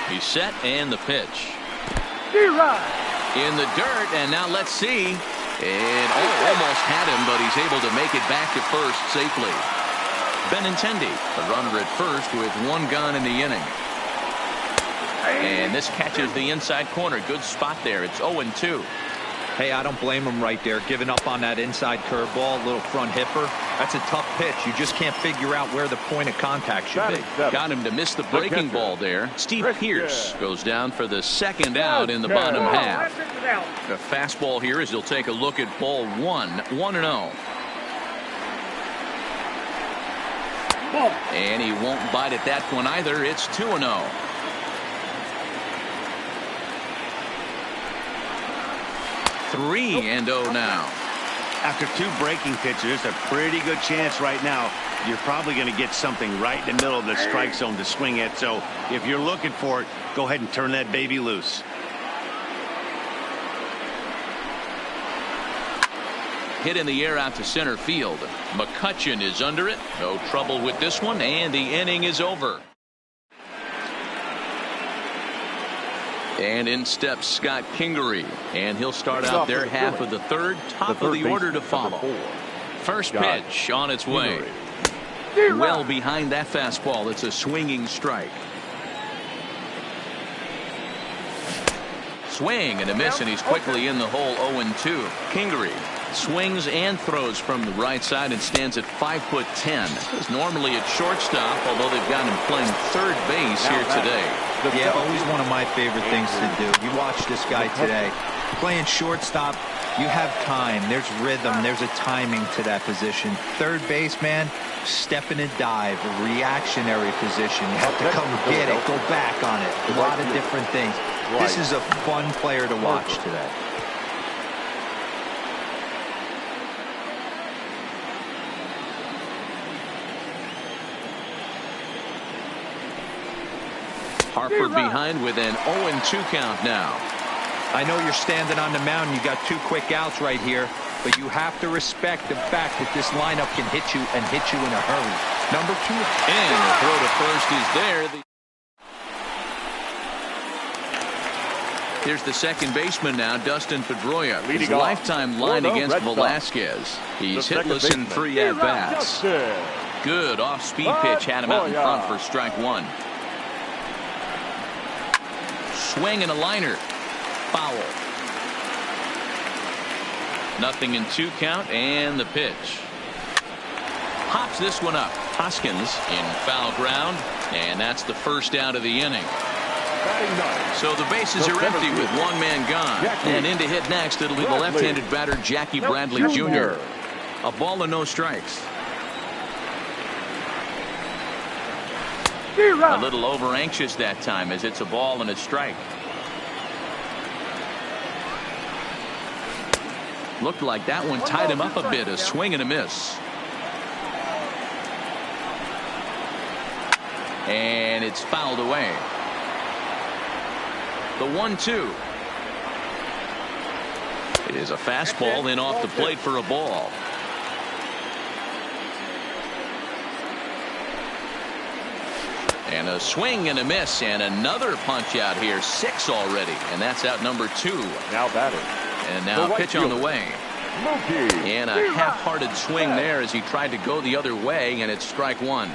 Speaker 1: He's set, and the pitch. In the dirt, and now let's see. And almost had him, but he's able to make it back to first safely. Benintendi, the runner at first with one gone in the inning. And this catches the inside corner. Good spot there. It's 0-2.
Speaker 3: Hey, I don't blame him right there. Giving up on that inside curveball, little front hipper. That's a tough pitch. You just can't figure out where the point of contact should be.
Speaker 1: Got him to miss the breaking ball there. Steve Pearce goes down for the second out in the bottom half. The fastball here as he'll take a look at ball one. 1-0. And he won't bite at that one either. It's 2-0. Three and 0 now.
Speaker 4: After two breaking pitches, there's a pretty good chance right now you're probably going to get something right in the middle of the strike zone to swing at. So if you're looking for it, go ahead and turn that baby loose.
Speaker 1: Hit in the air out to center field. McCutchen is under it. No trouble with this one, and the inning is over. And in steps Scott Kingery, and he'll start out their half of the third, top of the order to follow. First pitch on its way. Well behind that fastball. It's a swinging strike. Swing and a miss, and he's quickly in the hole. 0-2. Kingery swings and throws from the right side and stands at 5'10". He's normally at shortstop, although they've got him playing third base here today.
Speaker 3: Yeah, always one of my favorite things to do. You watch this guy today. Playing shortstop, you have time. There's rhythm. There's a timing to that position. Third base, man, step in and dive, a reactionary position. You have to come get it, go back on it. A lot of different things. This is a fun player to watch today.
Speaker 1: Harper behind with an 0-2 count now.
Speaker 3: I know you're standing on the mound. You got two quick outs right here, but you have to respect the fact that this lineup can hit you and hit you in a hurry. Number two.
Speaker 1: And the throw to first is there. Here's the second baseman now, Dustin Pedroia. His lifetime line against Velasquez. He's hitless in 3 at-bats. Good off-speed pitch had him out in front for strike one. Swing and a liner. Foul. 0-2 count, and the pitch. Hops this one up. Hoskins in foul ground, and that's the first out of the inning.
Speaker 2: Batting ninth.
Speaker 1: So the bases are empty with one man gone. And in to hit next, it'll be the left-handed batter, Jackie Bradley Jr. A ball and no strikes. A little over-anxious that time as it's a ball and a strike. Looked like that one tied him up a bit. A swing and a miss. And it's fouled away. The 1-2. It is a fastball in off the plate for a ball. And a swing and a miss, and another punch out here. 6 already, and that's out number 2.
Speaker 2: Now batting.
Speaker 1: And now a pitch on the way. And a half-hearted swing there as he tried to go the other way, and it's strike 1.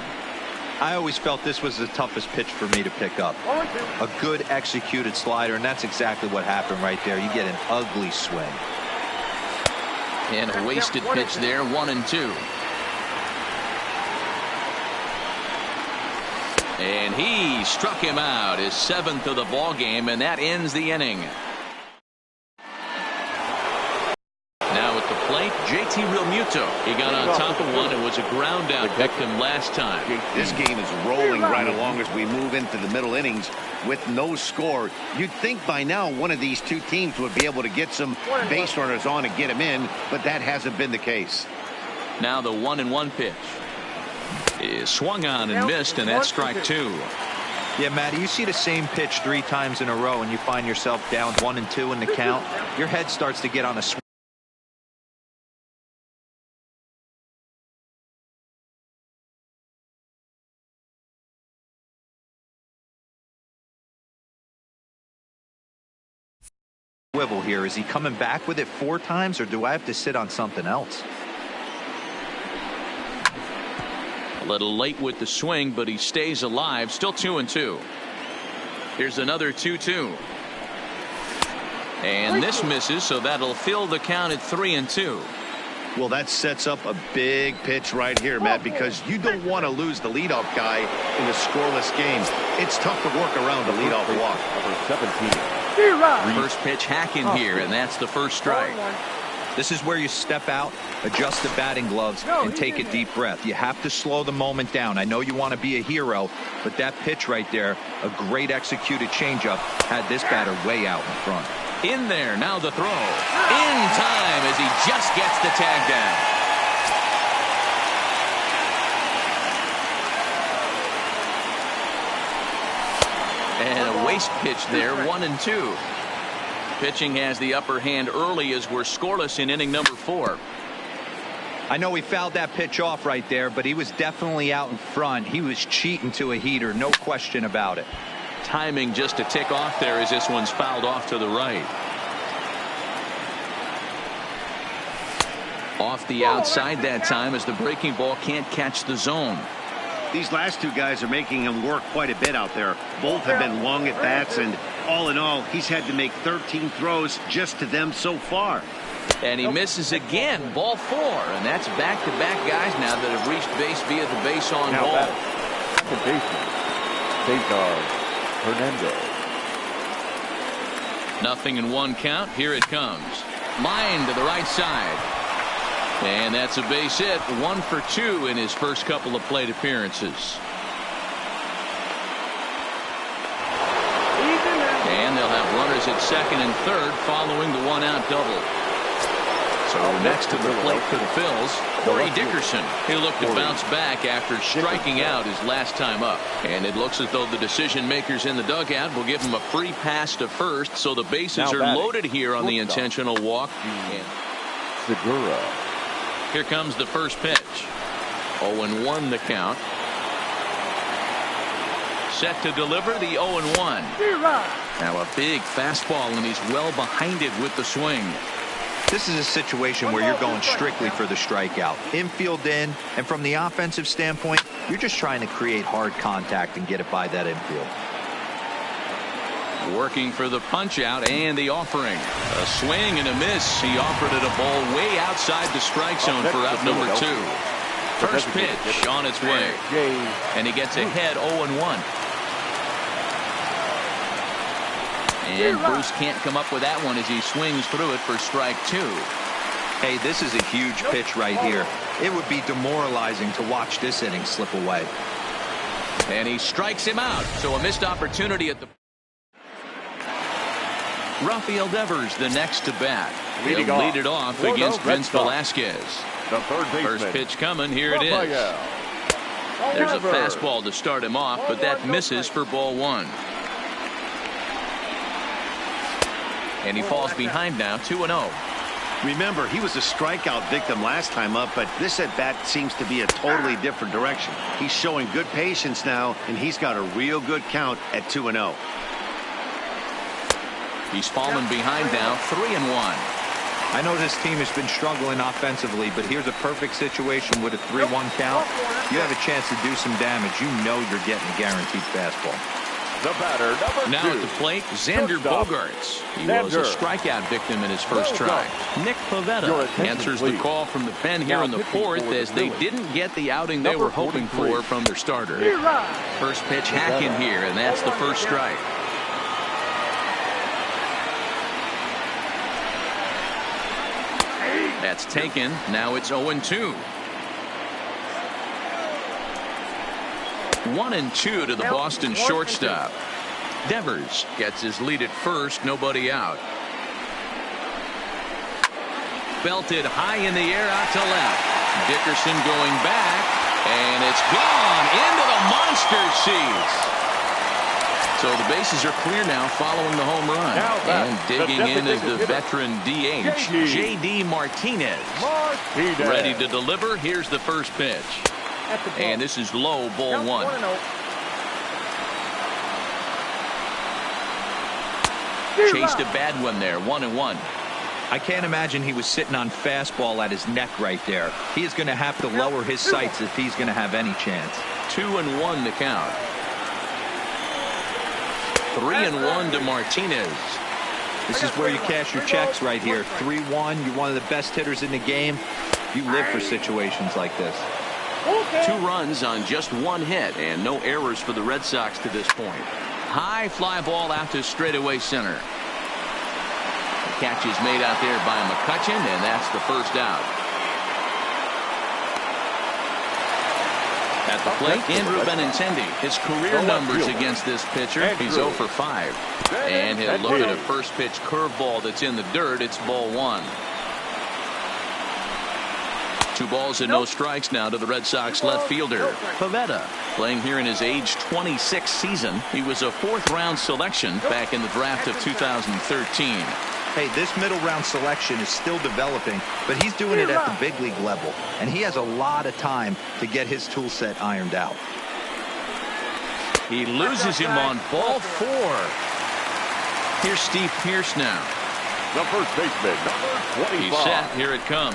Speaker 3: I always felt this was the toughest pitch for me to pick up. A good executed slider, and that's exactly what happened right there. You get an ugly swing.
Speaker 1: And a wasted pitch there, 1-2. And he struck him out, his 7th of the ball game, and that ends the inning. Now at the plate, JT Realmuto. He got on top of one and was a ground out victim last time.
Speaker 4: This game is rolling right along as we move into the middle innings with no score. You'd think by now one of these two teams would be able to get some base runners on and get them in, but that hasn't been the case.
Speaker 1: Now the 1-1 pitch is swung on and missed, and that's strike 2.
Speaker 3: Yeah, Matty, you see the same pitch 3 times in a row and you find yourself down 1-2 in the count. Your head starts to get on a swing. Swivel here. Is he coming back with it 4 times, or do I have to sit on something else?
Speaker 1: A little late with the swing, but he stays alive. Still 2-2. Here's another 2-2. And this misses, so that'll fill the count at 3-2.
Speaker 4: Well, that sets up a big pitch right here, Matt, because you don't want to lose the leadoff guy in a scoreless game. It's tough to work around the leadoff walk.
Speaker 2: Number 17.
Speaker 1: First pitch hacking here, and that's the first strike.
Speaker 3: This is where you step out, adjust the batting gloves, and take a deep breath. You have to slow the moment down. I know you want to be a hero, but that pitch right there, a great executed changeup, had this batter way out in front.
Speaker 1: In there, now the throw. In time as he just gets the tag down. And a waste pitch there, 1-2. Pitching has the upper hand early as we're scoreless in inning number 4.
Speaker 3: I know he fouled that pitch off right there, but he was definitely out in front. He was cheating to a heater, no question about it.
Speaker 1: Timing just to tick off there as this one's fouled off to the right. Off the outside that time as the breaking ball can't catch the zone.
Speaker 4: These last two guys are making him work quite a bit out there. Both have been long at bats, and all in all, he's had to make 13 throws just to them so far.
Speaker 1: And he misses again, ball 4, and that's back-to-back guys now that have reached base via the base on ball.
Speaker 2: Second baseman, Cesar Hernandez.
Speaker 1: 0-1 count. Here it comes. Line to the right side. And that's a base hit. 1 for 2 in his first couple of plate appearances. And they'll have runners at second and third following the 1-out double. So next to the plate for the Phils, Corey Dickerson. He'll look to bounce back after striking out his last time up. And it looks as though the decision makers in the dugout will give him a free pass to first. So the bases are loaded here on the intentional walk.
Speaker 2: Segura.
Speaker 1: Here comes the first pitch. 0-1 the count. Set to deliver the 0-1. Now a big fastball, and he's well behind it with the swing.
Speaker 3: This is a situation where you're going strictly for the strikeout. Infield in, and from the offensive standpoint, you're just trying to create hard contact and get it by that infield.
Speaker 1: Working for the punch out and the offering. A swing and a miss. He offered it a ball way outside the strike zone for out number 2. First pitch on its way. And he gets ahead 0-1. And Bruce can't come up with that one as he swings through it for strike 2.
Speaker 3: Hey, this is a huge pitch right here. It would be demoralizing to watch this inning slip away.
Speaker 1: And he strikes him out. So a missed opportunity at the... Rafael Devers, the next to bat. He'll lead it off against Vince Velasquez.
Speaker 2: The third baseman.
Speaker 1: First pitch coming. Here it is. There's a fastball to start him off, but that misses for ball 1. And he falls behind now, 2-0.
Speaker 4: Remember, he was a strikeout victim last time up, but this at-bat seems to be a totally different direction. He's showing good patience now, and he's got a real good count at 2-0.
Speaker 1: He's fallen behind now, 3-1.
Speaker 3: I know this team has been struggling offensively, but here's a perfect situation with a 3-1 count. You have a chance to do some damage. You know you're getting a guaranteed fastball.
Speaker 2: The batter, number 2.
Speaker 1: Now at the plate, Xander Bogaerts. He was a strikeout victim in his first try. Nick Pivetta answers the call from the pen here in the 4th as they didn't get the outing they were hoping for from their starter. First pitch hack in here, and that's the first strike. That's taken. Now it's 0-2. 1-2 to the Boston shortstop. Devers gets his lead at first, nobody out. Belted high in the air out to left. Dickerson going back, and it's gone into the monster seats. So the bases are clear now following the home run. And digging in is the veteran DH, J.D. Martinez. Ready to deliver. Here's the first pitch. And this is low, ball 1. Chased a bad one there, 1-1.
Speaker 3: I can't imagine he was sitting on fastball at his neck right there. He is going to have to lower his sights if he's going to have any chance. 2-1
Speaker 1: the count. 3-1 to Martinez.
Speaker 3: This is where you cash your checks right here. 3-1. You're one of the best hitters in the game. You live for situations like this.
Speaker 1: 2 runs on just 1 hit and no errors for the Red Sox to this point. High fly ball out to straightaway center. The catch is made out there by McCutchen, and that's the first out. At the plate, Andrew Benintendi. His career numbers against this pitcher, he's 0 for 5. And he'll look at a first pitch curveball that's in the dirt. It's ball 1. 2 balls and no strikes now to the Red Sox left fielder, Pivetta, playing here in his age 26 season. He was a 4th-round selection back in the draft of 2013.
Speaker 3: Hey, this middle round selection is still developing, but he's doing it at the big league level, and he has a lot of time to get his tool set ironed out.
Speaker 1: He loses him on ball 4. Here's Steve Pearce now.
Speaker 2: The first baseman, number 25.
Speaker 1: He's set. Here it comes.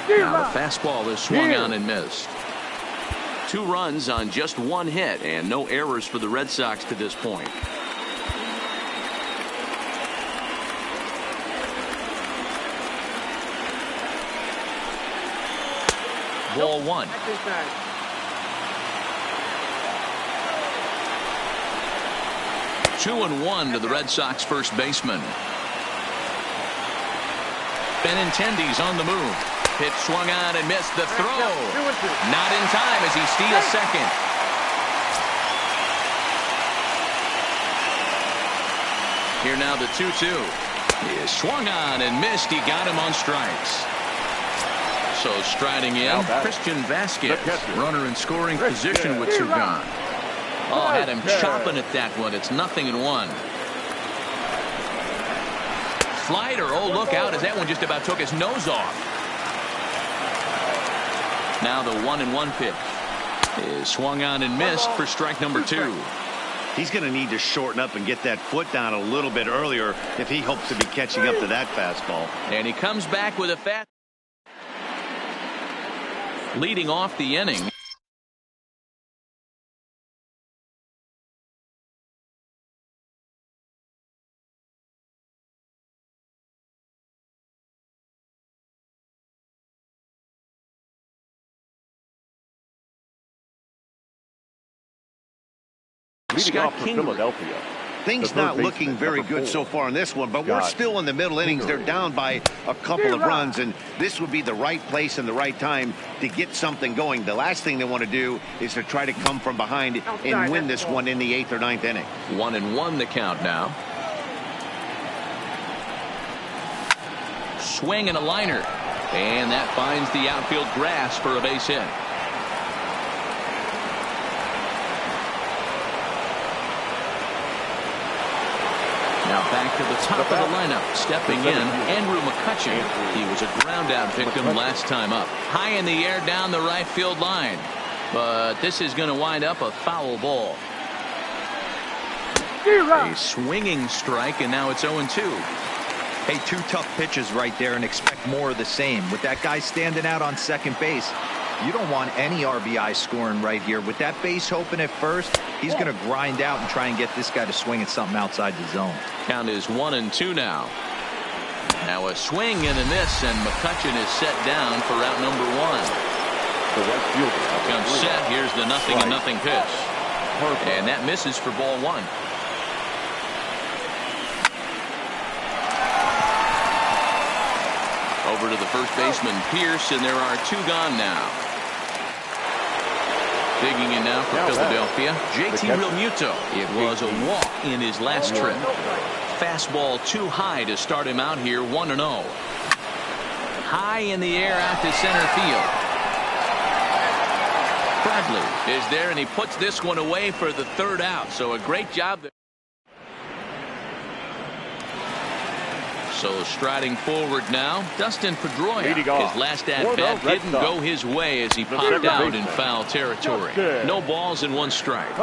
Speaker 1: Now the fastball is swung on and missed. 2 runs on just 1 hit and no errors for the Red Sox to this point. Ball 1. 2-1 to the Red Sox first baseman. Benintendi's on the move. Pitch swung on and missed. The throw. Not in time as he steals second. Here now the 2-2. He is swung on and missed. He got him on strikes. So striding in, Christian Vasquez, runner in scoring position with 2 gone. Oh, had him chopping at that one. It's 0-1. Slider, oh, look out as that one just about took his nose off. Now the 1-1 pitch is swung on and missed for strike number 2.
Speaker 4: He's going to need to shorten up and get that foot down a little bit earlier if he hopes to be catching up to that fastball.
Speaker 1: And he comes back with a fast. Leading off the inning.
Speaker 2: Leading off for Philadelphia,
Speaker 4: things not looking very good so far in this one, but we're still in the middle innings. They're down by a couple of runs, and this would be the right place and the right time to get something going. The last thing they want to do is to try to come from behind and win this one in the 8th or 9th inning.
Speaker 1: 1-1 the count now. Swing and a liner, and that finds the outfield grass for a base hit. Now back to the top of the lineup. Stepping in, Andrew McCutcheon. He was a ground out victim last time up. High in the air down the right field line. But this is going to wind up a foul ball. A swinging strike, and now it's 0-2.
Speaker 3: Hey, 2 tough pitches right there, and expect more of the same. With that guy standing out on second base, you don't want any RBI scoring right here. With that base open at first, he's going to grind out and try and get this guy to swing at something outside the zone.
Speaker 1: Count is 1-2 now. Now a swing and a miss, and McCutcheon is set down for out number 1.
Speaker 2: The right fielder
Speaker 1: Comes set. Here's the 0-0 pitch. And that misses for ball 1. Over to the first baseman, Pierce, and there are 2 gone now. Digging in now for Philadelphia, JT Realmuto. It was a walk in his last trip. Fastball too high to start him out here, 1-0. High in the air out to center field. Bradley is there, and he puts this one away for the 3rd out. So a great job there. So striding forward now, Dustin Pedroia. His last at-bat didn't go his way as he popped out in foul territory. No balls and 1 strike.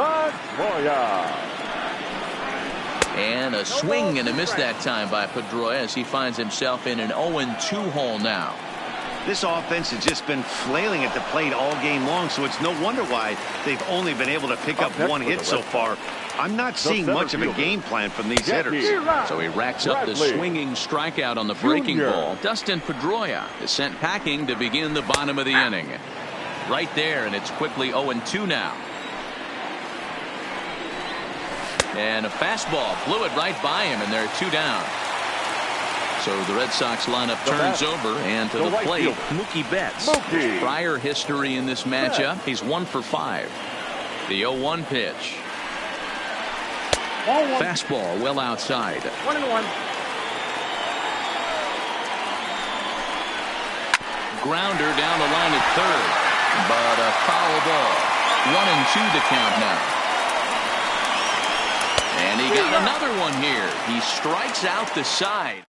Speaker 1: And a swing and a miss that time by Pedroia as he finds himself in an 0-2 hole now.
Speaker 4: This offense has just been flailing at the plate all game long, so it's no wonder why they've only been able to pick up 1 hit so far. I'm not seeing much of a game plan from these hitters.
Speaker 1: So he racks up the swinging strikeout on the breaking ball. Dustin Pedroia is sent packing to begin the bottom of the inning. Right there, and it's quickly 0-2 now. And a fastball blew it right by him, and there are 2 down. So the Red Sox lineup turns over, and to the plate, Mookie Betts. Prior history in this matchup, he's 1 for 5. The 0-1 pitch. Fastball well outside.
Speaker 5: 1-1.
Speaker 1: Grounder down the line at 3rd, but a foul ball. 1-2 the count now. And he got another one here. He strikes out the side.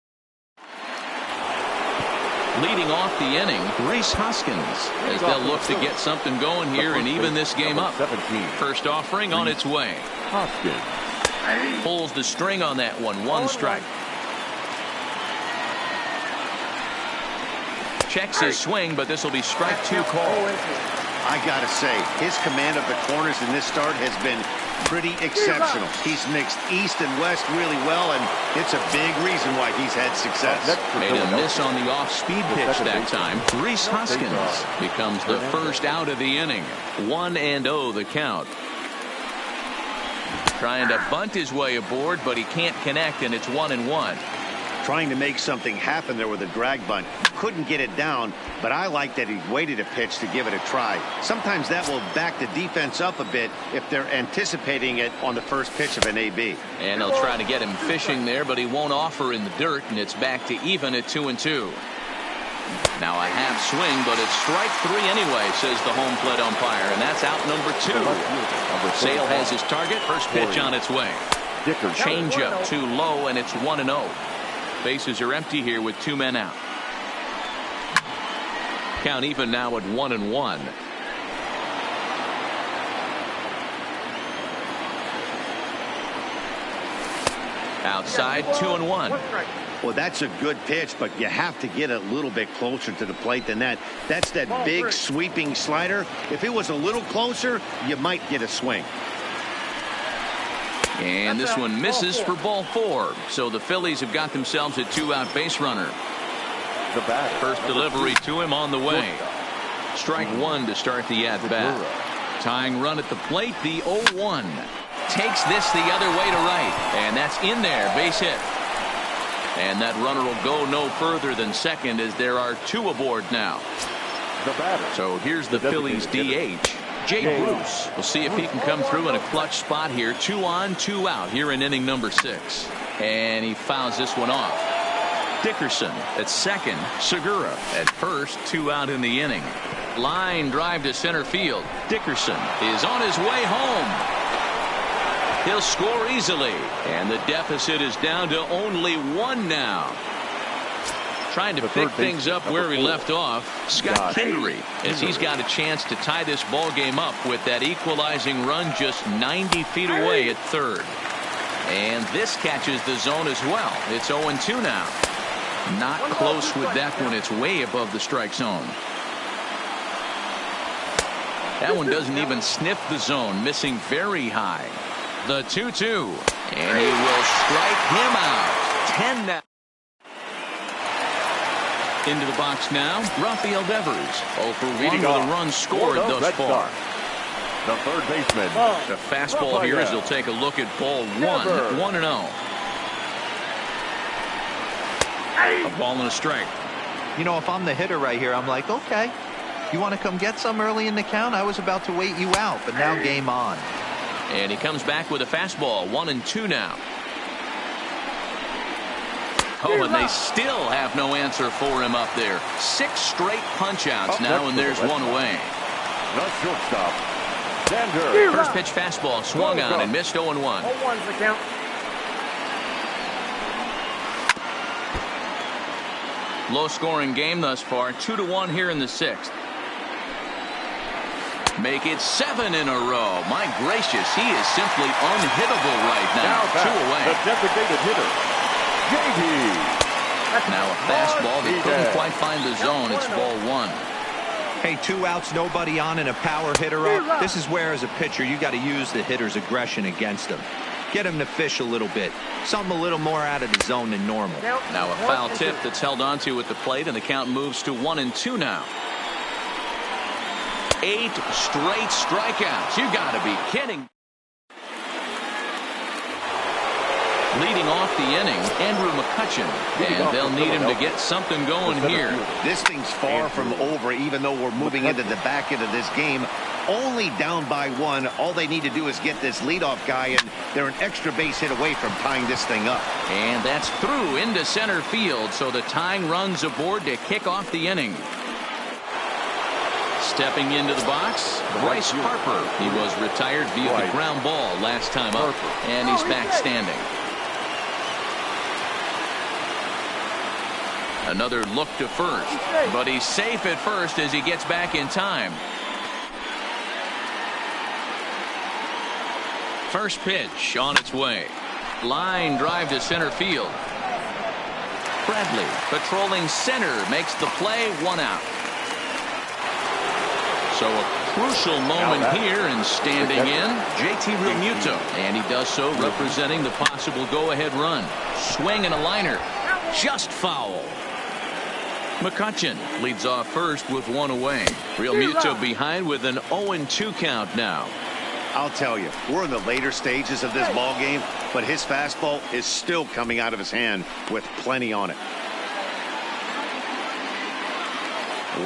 Speaker 1: Leading off the inning, Rhys Hoskins, as they'll look to get something going here and even this game up. First offering on its way.
Speaker 2: Hoskins
Speaker 1: pulls the string on that one. 1 strike. Checks his swing, but this will be strike 2 call.
Speaker 4: I gotta say, his command of the corners in this start has been pretty exceptional. He's mixed east and west really well, and it's a big reason why he's had success.
Speaker 1: Made a miss on the off-speed pitch that time. Rhys Hoskins becomes the first out of the inning. 1-0 the count. Trying to bunt his way aboard, but he can't connect, and it's 1-1.
Speaker 4: Trying to make something happen there with a drag bunt. Couldn't get it down, but I like that he waited a pitch to give it a try. Sometimes that will back the defense up a bit if they're anticipating it on the first pitch of an AB.
Speaker 1: And they'll try to get him fishing there, but he won't offer in the dirt, and it's back to even at 2-2. Now a half swing, but it's strike 3 anyway, says the home plate umpire, and that's out number 2. Sale has his target. First pitch on its way. Changeup too low, and it's 1-0. Bases are empty here with 2 men out. Count even now at 1-1. Outside, 2-1.
Speaker 4: Well, that's a good pitch, but you have to get a little bit closer to the plate than that. That's that big sweeping slider. If it was a little closer, you might get a swing.
Speaker 1: And this one misses for ball 4. So the Phillies have got themselves a 2-out base runner. First delivery to him on the way. Strike 1 to start the at-bat. Tying run at the plate, the 0-1. takes this the other way to right. And that's in there. Base hit. And that runner will go no further than second as there are 2 aboard now.
Speaker 2: The batter.
Speaker 1: So here's the Phillies DH. Jay Bruce. We'll see if he can come through in a clutch spot here. 2 on, 2 out here in inning number 6. And he fouls this one off. Dickerson at second. Segura at first. 2 out in the inning. Line drive to center field. Dickerson is on his way home. He'll score easily. And the deficit is down to only 1 now. Trying to pick things up where he left off, Scott Kingery, as he's got a chance to tie this ball game up with that equalizing run just 90 feet away at third. And this catches the zone as well. It's 0-2 now. Not close with that one. It's way above the strike zone. That one doesn't even sniff the zone, missing very high. The 2-2, and he will strike him out. 10 now. Into the box now, Rafael Devers. 0 for 1 with a run scored thus far.
Speaker 2: The third baseman.
Speaker 1: The fastball here as he'll take a look at ball 1, 1-0. A ball and a strike.
Speaker 3: You know, if I'm the hitter right here, I'm like, okay, you want to come get some early in the count? I was about to wait you out, but now game on.
Speaker 1: And he comes back with a fastball, 1-2 now. Oh, and they still have no answer for him up there. 6 straight punch-outs now, and there's 1 away.
Speaker 2: The shortstop, Sander.
Speaker 1: First pitch fastball swung on and missed 0-1.
Speaker 5: 0-1's the count.
Speaker 1: Low-scoring game thus far, 2-1 here in the 6th. Make it 7 in a row. My gracious, he is simply unhittable right now. 2 away.
Speaker 2: The designated hitter, JT.
Speaker 1: Now a fastball that couldn't quite find the zone. It's ball 1.
Speaker 3: Hey, 2 outs, nobody on, and a power hitter up. This is where, as a pitcher, you got to use the hitter's aggression against him. Get him to fish a little bit. Something a little more out of the zone than normal.
Speaker 1: Now a foul tip that's held onto at the plate, and the count moves to 1-2 now. 8 straight strikeouts. You got to be kidding. Leading off the inning, Andrew McCutchen, and they'll need him to get something going here.
Speaker 4: This thing's far from over, even though we're moving into the back end of this game. Only down by 1. All they need to do is get this leadoff guy, and they're an extra base hit away from tying this thing up.
Speaker 1: And that's through into center field, so the tying run's aboard to kick off the inning. Stepping into the box, Bryce Harper. He was retired via the ground ball last time up, and he's back standing. Another look to first, but he's safe at first as he gets back in time. First pitch on its way. Line drive to center field. Bradley patrolling center makes the play, 1 out. So a crucial moment here, and standing in, JT Realmuto. And he does so representing the possible go-ahead run. Swing and a liner. Just foul. McCutchen leads off first with 1 away. Realmuto behind with an 0-2 count now.
Speaker 4: I'll tell you, we're in the later stages of this ball game, but his fastball is still coming out of his hand with plenty on it.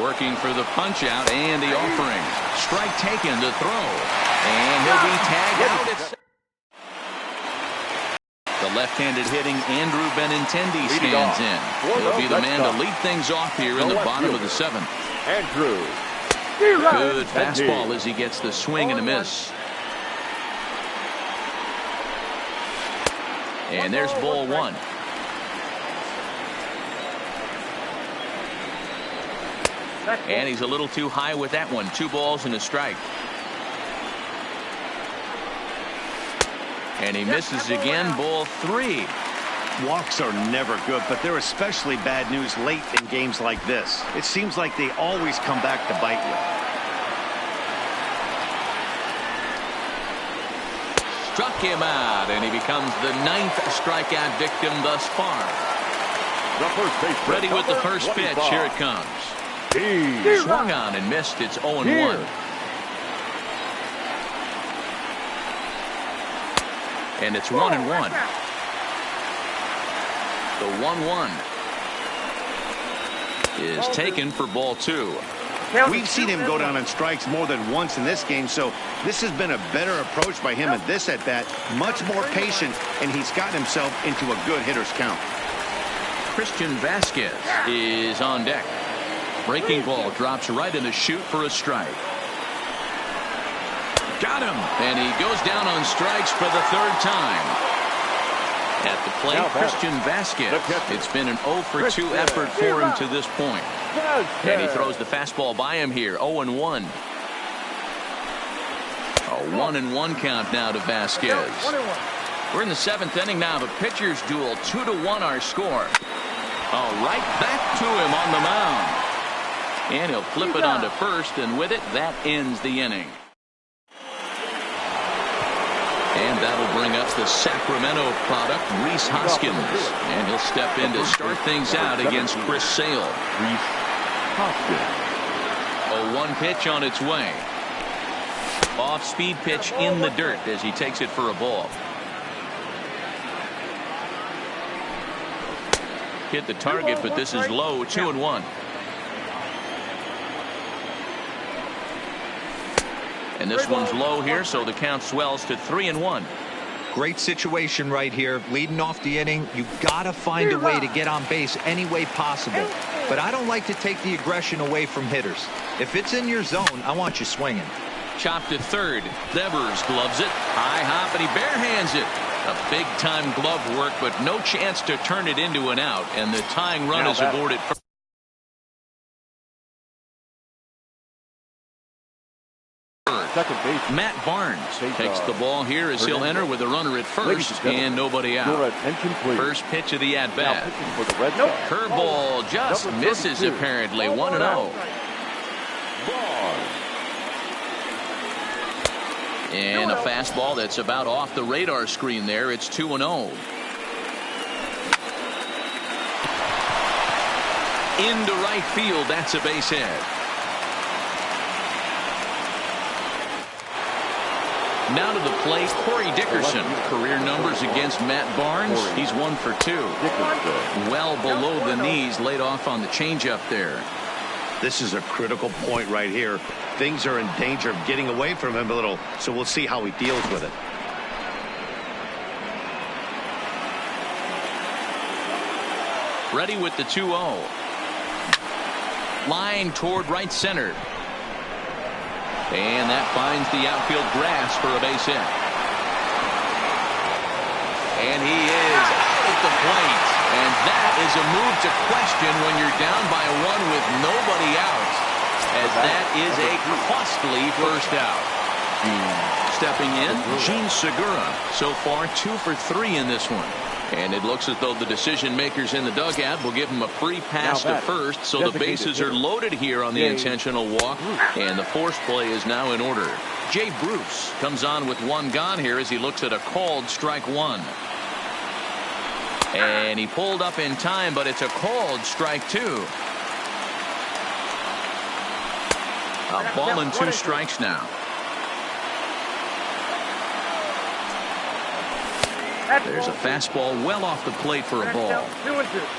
Speaker 1: Working for the punch out and the offering. Strike taken to throw. And he'll be tagged out. The left-handed hitting Andrew Benintendi stands in. He'll be the man to lead things off here in the bottom of the 7th.
Speaker 2: Andrew.
Speaker 1: Good fastball as he gets the swing and a miss. And there's ball 1. And he's a little too high with that one. 2 balls and a strike. And he misses again. Ball 3.
Speaker 4: Walks are never good, but they're especially bad news late in games like this. It seems like they always come back to bite you.
Speaker 1: Struck him out, and he becomes the 9th strikeout victim thus far. Ready with the first pitch. Here it comes. Swung on and missed. It's 0-1. and it's 1-1. The 1-1 is taken for ball 2.
Speaker 4: We've seen him go down on strikes more than once in this game, so this has been a better approach by him at this at-bat. Much more patient, and he's gotten himself into a good hitter's count.
Speaker 1: Christian Vasquez is on deck. Breaking ball drops right in the chute for a strike. Got him, and he goes down on strikes for the 3rd time. At the plate, Christian Vasquez. It's been an 0-for-2 effort for him to this point. And he throws the fastball by him here, 0-1. A 1-1 count now to Vasquez. We're in the 7th inning now of a pitcher's duel. 2-1 our score. Right back to him on the mound. And he'll flip it onto first, and with it, that ends the inning. And that'll bring up the Sacramento product, Rhys Hoskins. And he'll step in to start things out against Chris Sale.
Speaker 2: Rhys Hoskins.
Speaker 1: A 1 pitch on its way. Off-speed pitch in the dirt as he takes it for a ball. Hit the target, but this is low, 2-1. And this one's low here, so the count swells to 3-1.
Speaker 3: Great situation right here. Leading off the inning, you gotta find a way to get on base any way possible. But I don't like to take the aggression away from hitters. If it's in your zone, I want you swinging.
Speaker 1: Chopped to third. Devers gloves it. High hop, and he barehands it. A big-time glove work, but no chance to turn it into an out. And the tying run is aborted.
Speaker 2: Second base.
Speaker 1: Matt Barnes takes the ball here as he'll enter with a runner at first and nobody out.
Speaker 2: Your attention, please.
Speaker 1: First pitch of the at-bat.
Speaker 2: Nope.
Speaker 1: Curveball just misses apparently. 1-0. And a fastball that's about off the radar screen there. It's 2-0. Into right field. That's a base hit. Now to the plate, Corey Dickerson. Career numbers against Matt Barnes. He's 1 for 2. Well below the knees, laid off on the changeup there.
Speaker 4: This is a critical point right here. Things are in danger of getting away from him a little, so we'll see how he deals with it.
Speaker 1: Ready with the 2-0. Line toward right center. And that finds the outfield grass for a base hit. And he is out at the plate. And that is a move to question when you're down by 1 with nobody out, as that is a costly first out. Stepping in, Gene Segura. So far 2 for 3 in this one. And it looks as though the decision makers in the dugout will give him a free pass to first, so the bases are loaded here on the intentional walk, and the force play is now in order. Jay Bruce comes on with 1 gone here as he looks at a called strike 1. And he pulled up in time, but it's a called strike 2. A ball and 2 strikes now. There's a fastball well off the plate for a ball.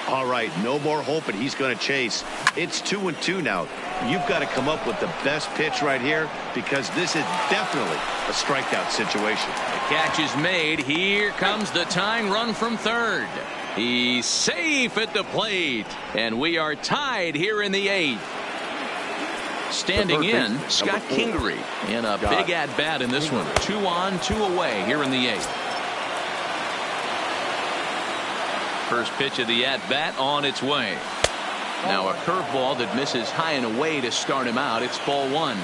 Speaker 4: All right, no more hoping he's going to chase. It's 2-2 now. You've got to come up with the best pitch right here, because this is definitely a strikeout situation.
Speaker 1: The catch is made. Here comes the tying run from third. He's safe at the plate, and we are tied here in the 8th. Standing in, Scott Kingery in a big at-bat in this one. 2 on, 2 away here in the 8th. First pitch of the at-bat on its way. Now a curveball that misses high and away to start him out. It's ball 1.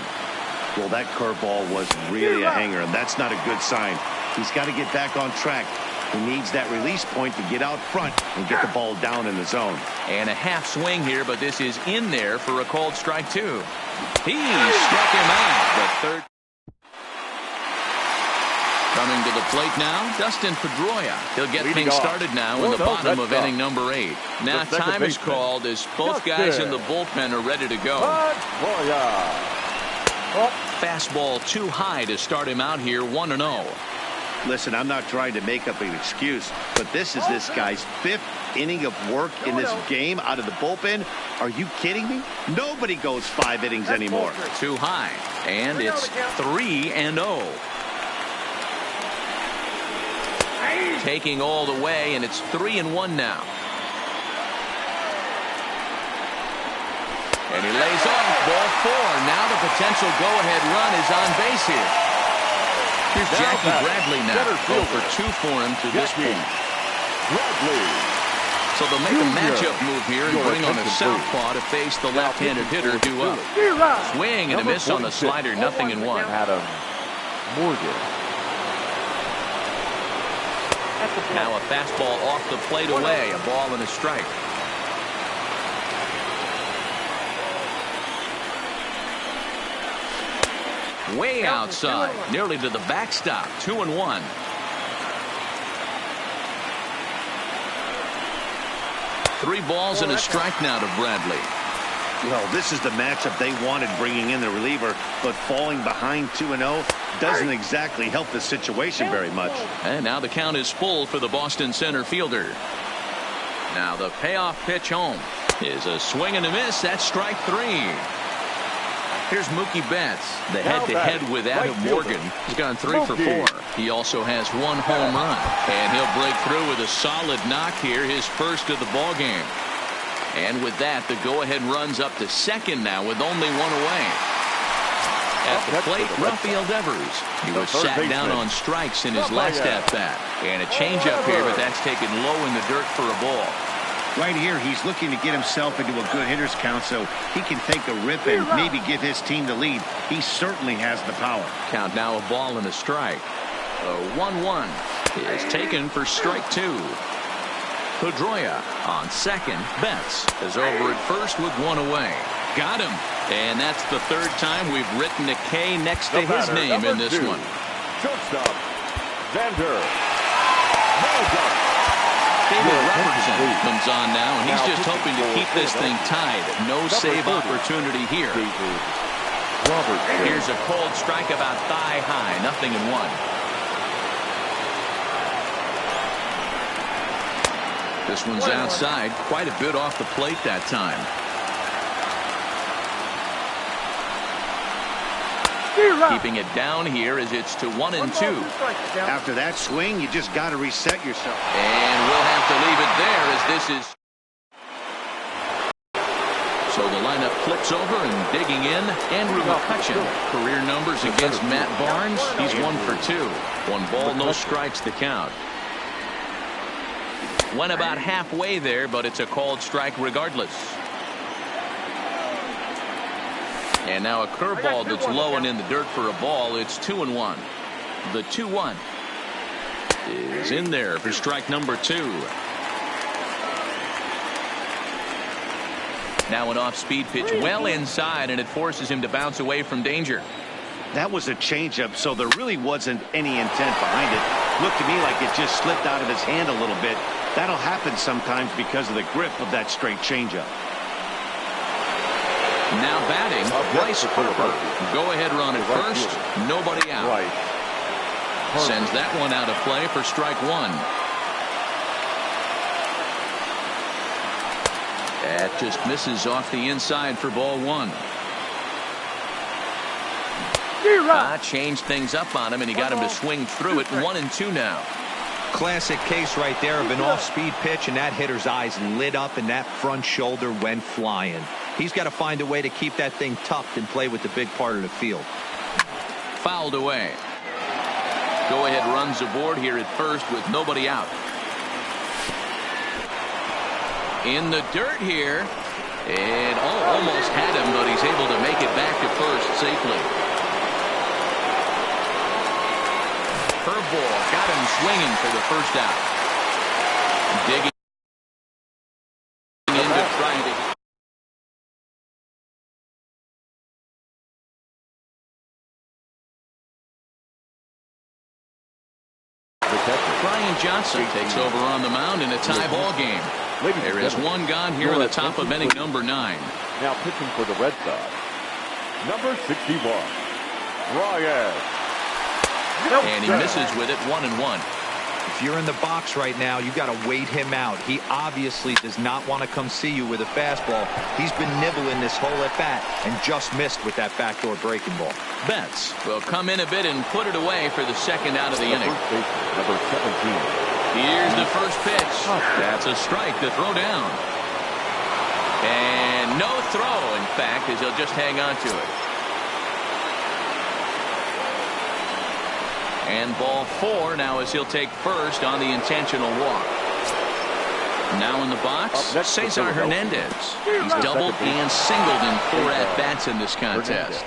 Speaker 4: Well, that curveball was really a hanger, and that's not a good sign. He's got to get back on track. He needs that release point to get out front and get the ball down in the zone.
Speaker 1: And a half swing here, but this is in there for a called strike 2. He struck him out. The third. Coming to the plate now, Dustin Pedroia. He'll get things started now in the bottom of inning number 8. Now time is called as both guys in the bullpen are ready to go. Fastball too high to start him out here, 1-0.
Speaker 4: Listen, I'm not trying to make up an excuse, but this is this guy's 5th inning of work in this game out of the bullpen. Are you kidding me? Nobody goes 5 innings anymore.
Speaker 1: Too high, and it's 3-0. Taking all the way, and it's 3-1 now. And he lays off ball 4. Now the potential go-ahead run is on base here. Here's Jackie Bradley now. 0 for 2 for him to this point. So they'll make a matchup move here and bring on a southpaw to face the left-handed hitter due up. Swing and a miss on the slider, 0-1.
Speaker 2: Adam Morgan.
Speaker 1: Now a fastball off the plate away. A ball and a strike. Way outside, nearly to the backstop. 2-1. Three balls and a strike now to Bradley.
Speaker 4: Well, this is the matchup they wanted, bringing in the reliever, but falling behind 2-0 doesn't exactly help the situation very much.
Speaker 1: And now the count is full for the Boston center fielder. Now the payoff pitch home is a swing and a miss. That's strike 3. Here's Mookie Betts, the head-to-head with Adam Morgan. He's gone 3 for 4. He also has 1 home run, and he'll break through with a solid knock here, his first of the ball game. And with that, the go-ahead runs up to second now with only 1 away. At the plate, Rafael Devers. He was sat down on strikes in his last at-bat. And a changeup here, but that's taken low in the dirt for a ball.
Speaker 4: Right here, he's looking to get himself into a good hitter's count so he can take a rip and maybe give his team the lead. He certainly has the power.
Speaker 1: Count now, a ball and a strike. A 1-1 is taken for strike 2. Pedroia on second. Betts is over at first with 1 away. Got him. And that's the 3rd time we've written a K next to his name in this one.
Speaker 2: Shortstop, Vander.
Speaker 1: David Robertson comes on now, and he's just hoping to keep this thing tied. No save opportunity here. Here's a cold strike about thigh high. 0-1. This one's outside. Quite a bit off the plate that time. Keeping it down here as it's to 1-2.
Speaker 4: After that swing, you just got to reset yourself.
Speaker 1: And we'll have to leave it there as this is. So the lineup flips over and digging in. Andrew McCutchen. Career numbers against Matt Barnes. He's 1 for 2. 1 ball, no strikes to count. Went about halfway there, but it's a called strike regardless. And now a curveball that's low and in the dirt for a ball. It's 2-1. The 2-1 is in there for strike number 2. Now an off-speed pitch well inside, and it forces him to bounce away from danger.
Speaker 4: That was a changeup, so there really wasn't any intent behind it. Looked to me like it just slipped out of his hand a little bit. That'll happen sometimes because of the grip of that straight changeup.
Speaker 1: Now batting, Bryce Harper. Go-ahead run at first. Nobody out. Sends that one out of play for strike 1. That just misses off the inside for ball 1. Changed things up on him, and he got him to swing through it. 1-2 now.
Speaker 3: Classic case right there of an off-speed pitch, and that hitter's eyes lit up, and that front shoulder went flying. He's got to find a way to keep that thing tucked and play with the big part of the field.
Speaker 1: Fouled away. Go-ahead runs aboard here at first with nobody out. In the dirt here. And almost had him, but he's able to make it back to first safely. Curveball got him swinging for the first out. Digging into trying to. Brian Johnson takes over on the mound in a tie ball game. There is 1 gone here in the top of inning number 9.
Speaker 2: Now pitching for the Red Sox, number 61, Ryan
Speaker 1: And he misses with it, 1-1.
Speaker 3: If you're in the box right now, you got to wait him out. He obviously does not want to come see you with a fastball. He's been nibbling this whole at bat and just missed with that backdoor breaking ball.
Speaker 1: Betts will come in a bit and put it away for the second out of the inning.
Speaker 2: Number 17.
Speaker 1: Here's the first pitch. That's a strike to throw down. And no throw, in fact, as he'll just hang on to it. And ball 4 now as he'll take first on the intentional walk. Now in the box, Cesar Hernandez. He's doubled and singled in 4 at-bats in this contest.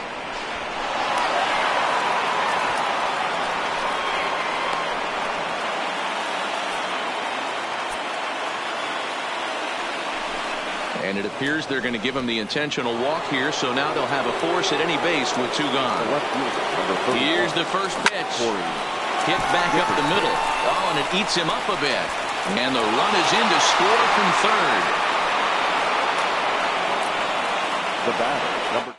Speaker 1: And it appears they're going to give him the intentional walk here, so now they'll have a force at any base with 2 gone. Here's the first pitch. Hit back up the middle. Oh, and it eats him up a bit. And the run is in to score from third.
Speaker 2: The batter, number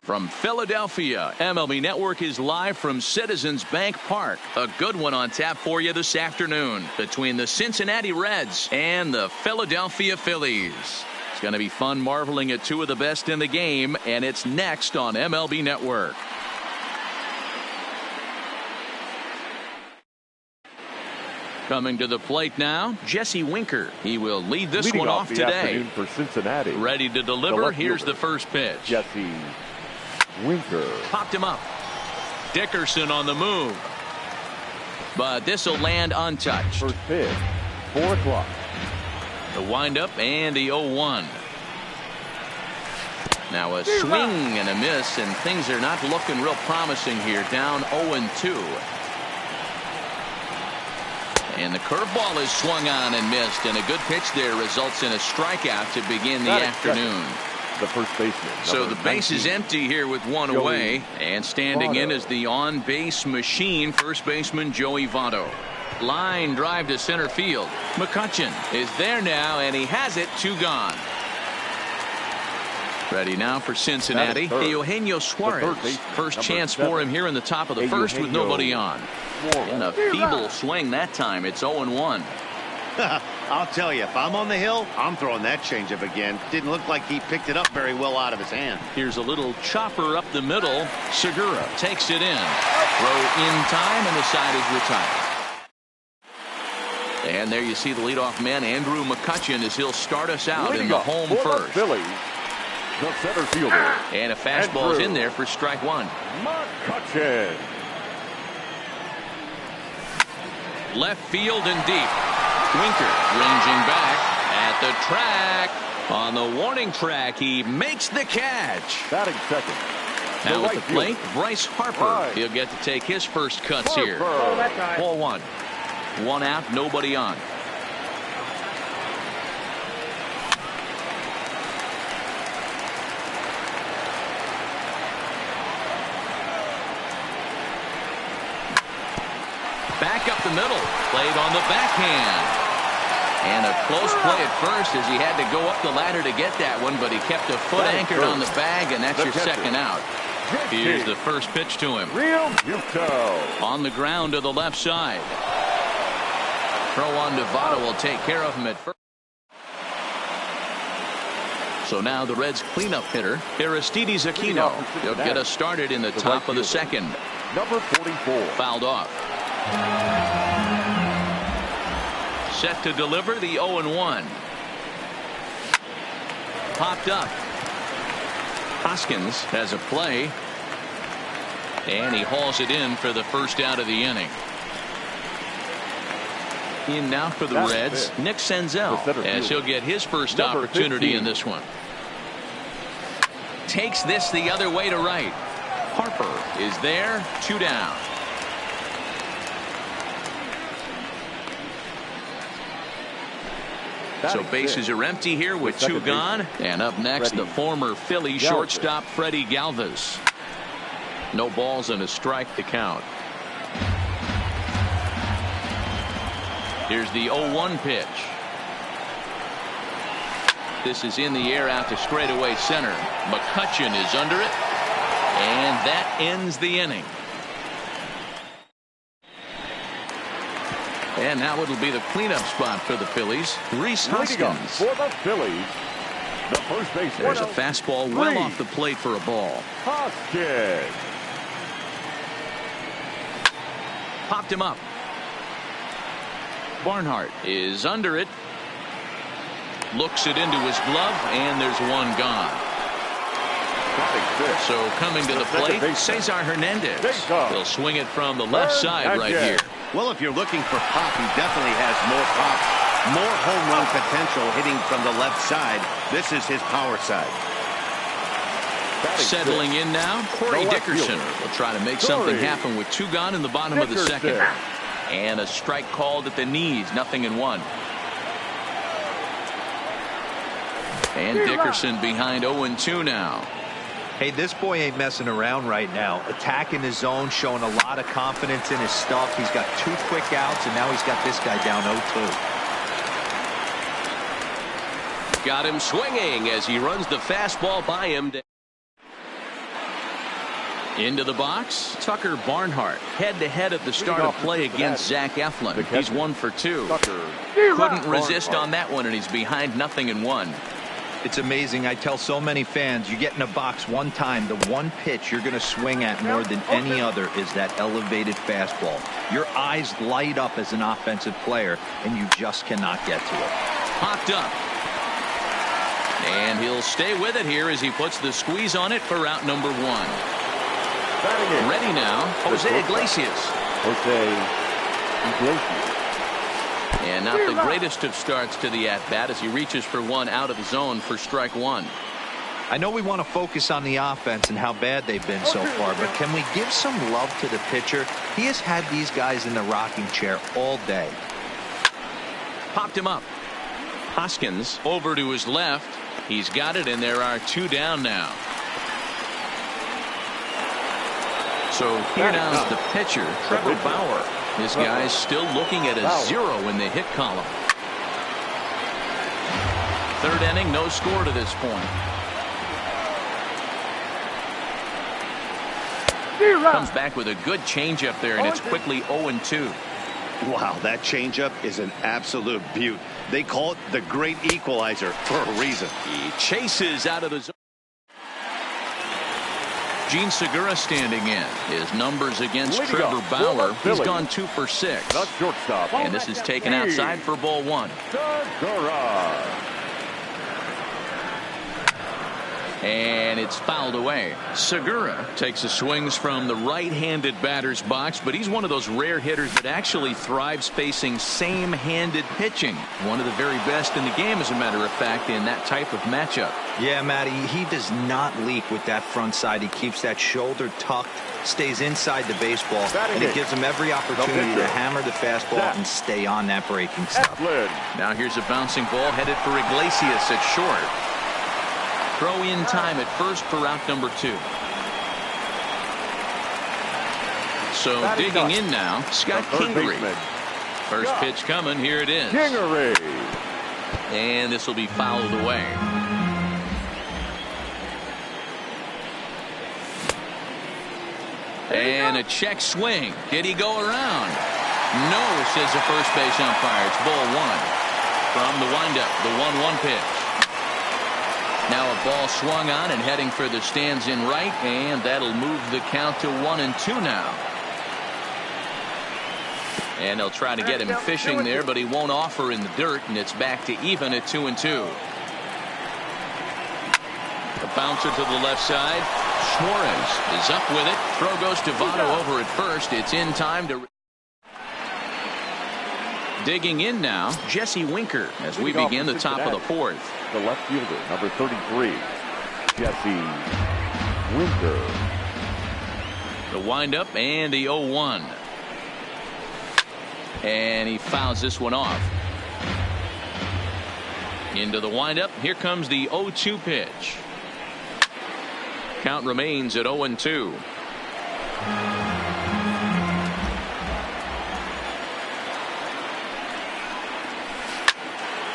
Speaker 1: From Philadelphia, MLB Network is live from Citizens Bank Park. A good one on tap for you this afternoon between the Cincinnati Reds and the Philadelphia Phillies. It's going to be fun marveling at two of the best in the game, and it's next on MLB Network. Coming to the plate now, Jesse Winker. He will lead this one off today.
Speaker 2: For Cincinnati.
Speaker 1: Ready to deliver. Here's the first pitch.
Speaker 2: Jesse Winker.
Speaker 1: Popped him up. Dickerson on the move. But this will land untouched.
Speaker 2: First pitch, 4 o'clock.
Speaker 1: The windup and the 0-1. Now a swing and a miss, and things are not looking real promising here. Down 0-2. And the curveball is swung on and missed, and a good pitch there results in a strikeout to begin the afternoon.
Speaker 2: The first baseman.
Speaker 1: So the base is empty here with one away, and standing in is the on-base machine, first baseman Joey Votto. Line drive to center field. McCutchen is there now, and he has it. 2 gone. Ready now for Cincinnati. Eugenio Suarez. First chance for him here in the top of the first with nobody on. And a feeble swing that time. It's 0-1.
Speaker 4: I'll tell you, if I'm on the hill, I'm throwing that changeup again. Didn't look like he picked it up very well out of his hand.
Speaker 1: Here's a little chopper up the middle. Segura takes it in. Throw in time, and the side is retired. And there you see the leadoff man, Andrew McCutchen, as he'll start us out in the home first.
Speaker 2: Phillies, the center fielder.
Speaker 1: And a fastball is in there for strike 1.
Speaker 2: McCutchen.
Speaker 1: Left field and deep. Winker ranging back at the track. On the warning track, he makes the catch.
Speaker 2: Batting second.
Speaker 1: Now at the plate, Bryce Harper. He'll get to take his first cuts here. Ball 1. 1 out, nobody on. Back up the middle. Played on the backhand. And a close play at first as he had to go up the ladder to get that one, but he kept a foot anchored on the bag, and that's your second out. Here's the first pitch to him. On the ground to the left side. Throw on to Votto will take care of him at first. So now the Reds cleanup hitter, Aristides Aquino. He'll get us started in the top of the second.
Speaker 2: Number 44.
Speaker 1: Fouled off. Set to deliver the 0-1. Popped up. Hoskins has a play. And he hauls it in for the first out of the inning. In now for the Reds, Nick Senzel, as he'll get his first opportunity in this one. Takes this the other way to right. Harper is there. 2 down. So bases are empty here with 2 gone. And up next, the former Philly shortstop Freddie Galvis. No balls and a strike to count. Here's the 0-1 pitch. This is in the air out to straightaway center. McCutchen is under it. And that ends the inning. And now it'll be the cleanup spot for the Phillies. Rhys Hoskins.
Speaker 2: For the Phillies, the first baseman.
Speaker 1: There's a fastball well off the plate for a ball.
Speaker 2: Hoskins.
Speaker 1: Popped him up. Barnhart is under it. Looks it into his glove, and there's 1 gone. So coming to the plate, Cesar Hernandez. He'll swing it from the left side right here.
Speaker 4: Well, if you're looking for pop, he definitely has more pop, more home run potential hitting from the left side. This is his power side.
Speaker 1: Settling in now, Corey Dickerson will try to make something happen with 2 gone in the bottom of the second. And a strike called at the knees, 0-1. And Dickerson behind 0-2 now.
Speaker 3: Hey, this boy ain't messing around right now. Attacking his zone, showing a lot of confidence in his stuff. He's got 2 quick outs, and now he's got this guy down 0-2.
Speaker 6: Got him swinging as he runs the fastball by him.
Speaker 1: Into the box, Tucker Barnhart head-to-head at the start of play against Zach Eflin. He's 1 for 2. Couldn't resist on that one, and he's behind 0-1.
Speaker 3: It's amazing. I tell so many fans, you get in a box one time, the one pitch you're going to swing at more than any other is that elevated fastball. Your eyes light up as an offensive player, and you just cannot get to it.
Speaker 1: Popped up. And he'll stay with it here as he puts the squeeze on it for out number 1. Ready now, Jose Iglesias. And not the greatest of starts to the at-bat as he reaches for one out of the zone for strike 1.
Speaker 3: I know we want to focus on the offense and how bad they've been so far, but can we give some love to the pitcher? He has had these guys in the rocking chair all day.
Speaker 1: Popped him up. Hoskins over to his left. He's got it, and there are 2 down now. So here now is the pitcher, Trevor Bauer. This guy's still looking at a 0 in the hit column. 3rd inning, no score to this point. Comes back with a good changeup there, and it's quickly 0-2.
Speaker 4: Wow, that changeup is an absolute beaut. They call it the great equalizer for a reason.
Speaker 1: He chases out of the zone. Gene Segura standing in. His numbers against Trevor Bauer. He's gone 2 for 6. And this is taken outside for ball 1. And it's fouled away. Segura takes the swings from the right-handed batter's box, but he's one of those rare hitters that actually thrives facing same-handed pitching. One of the very best in the game, as a matter of fact, in that type of matchup.
Speaker 3: Yeah, Matty, he does not leak with that front side. He keeps that shoulder tucked, stays inside the baseball, and it gives him every opportunity to hammer the fastball and stay on that breaking stuff.
Speaker 1: Now here's a bouncing ball headed for Iglesias at short. Throw in time at first for out number 2. So digging in now, Scott Kingery. First pitch coming. Here it is. And this will be fouled away. And a check swing. Did he go around? No, says the first base umpire. It's ball 1. From the windup, the 1-1 pitch. Now a ball swung on and heading for the stands in right, and that'll move the count to 1-2 now. And they'll try to get him fishing there, but he won't offer in the dirt, and it's back to even at 2-2. A bouncer to the left side. Suarez is up with it. Throw goes to Votto over at first. It's in time to... Digging in now, Jesse Winker as we begin the top of the 4th.
Speaker 2: The left fielder, number 33, Jesse Winker.
Speaker 1: The windup and the 0-1. And he fouls this one off. Into the windup. Here comes the 0-2 pitch. Count remains at 0-2.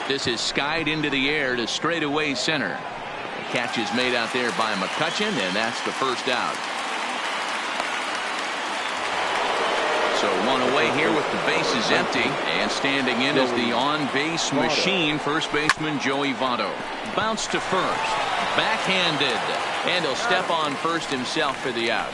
Speaker 1: This is skied into the air to straightaway center. The catch is made out there by McCutchen, and that's the first out. So one away here with the bases empty, and standing in is the on-base machine, first baseman Joey Votto. Bounce to first, backhanded, and he'll step on first himself for the out.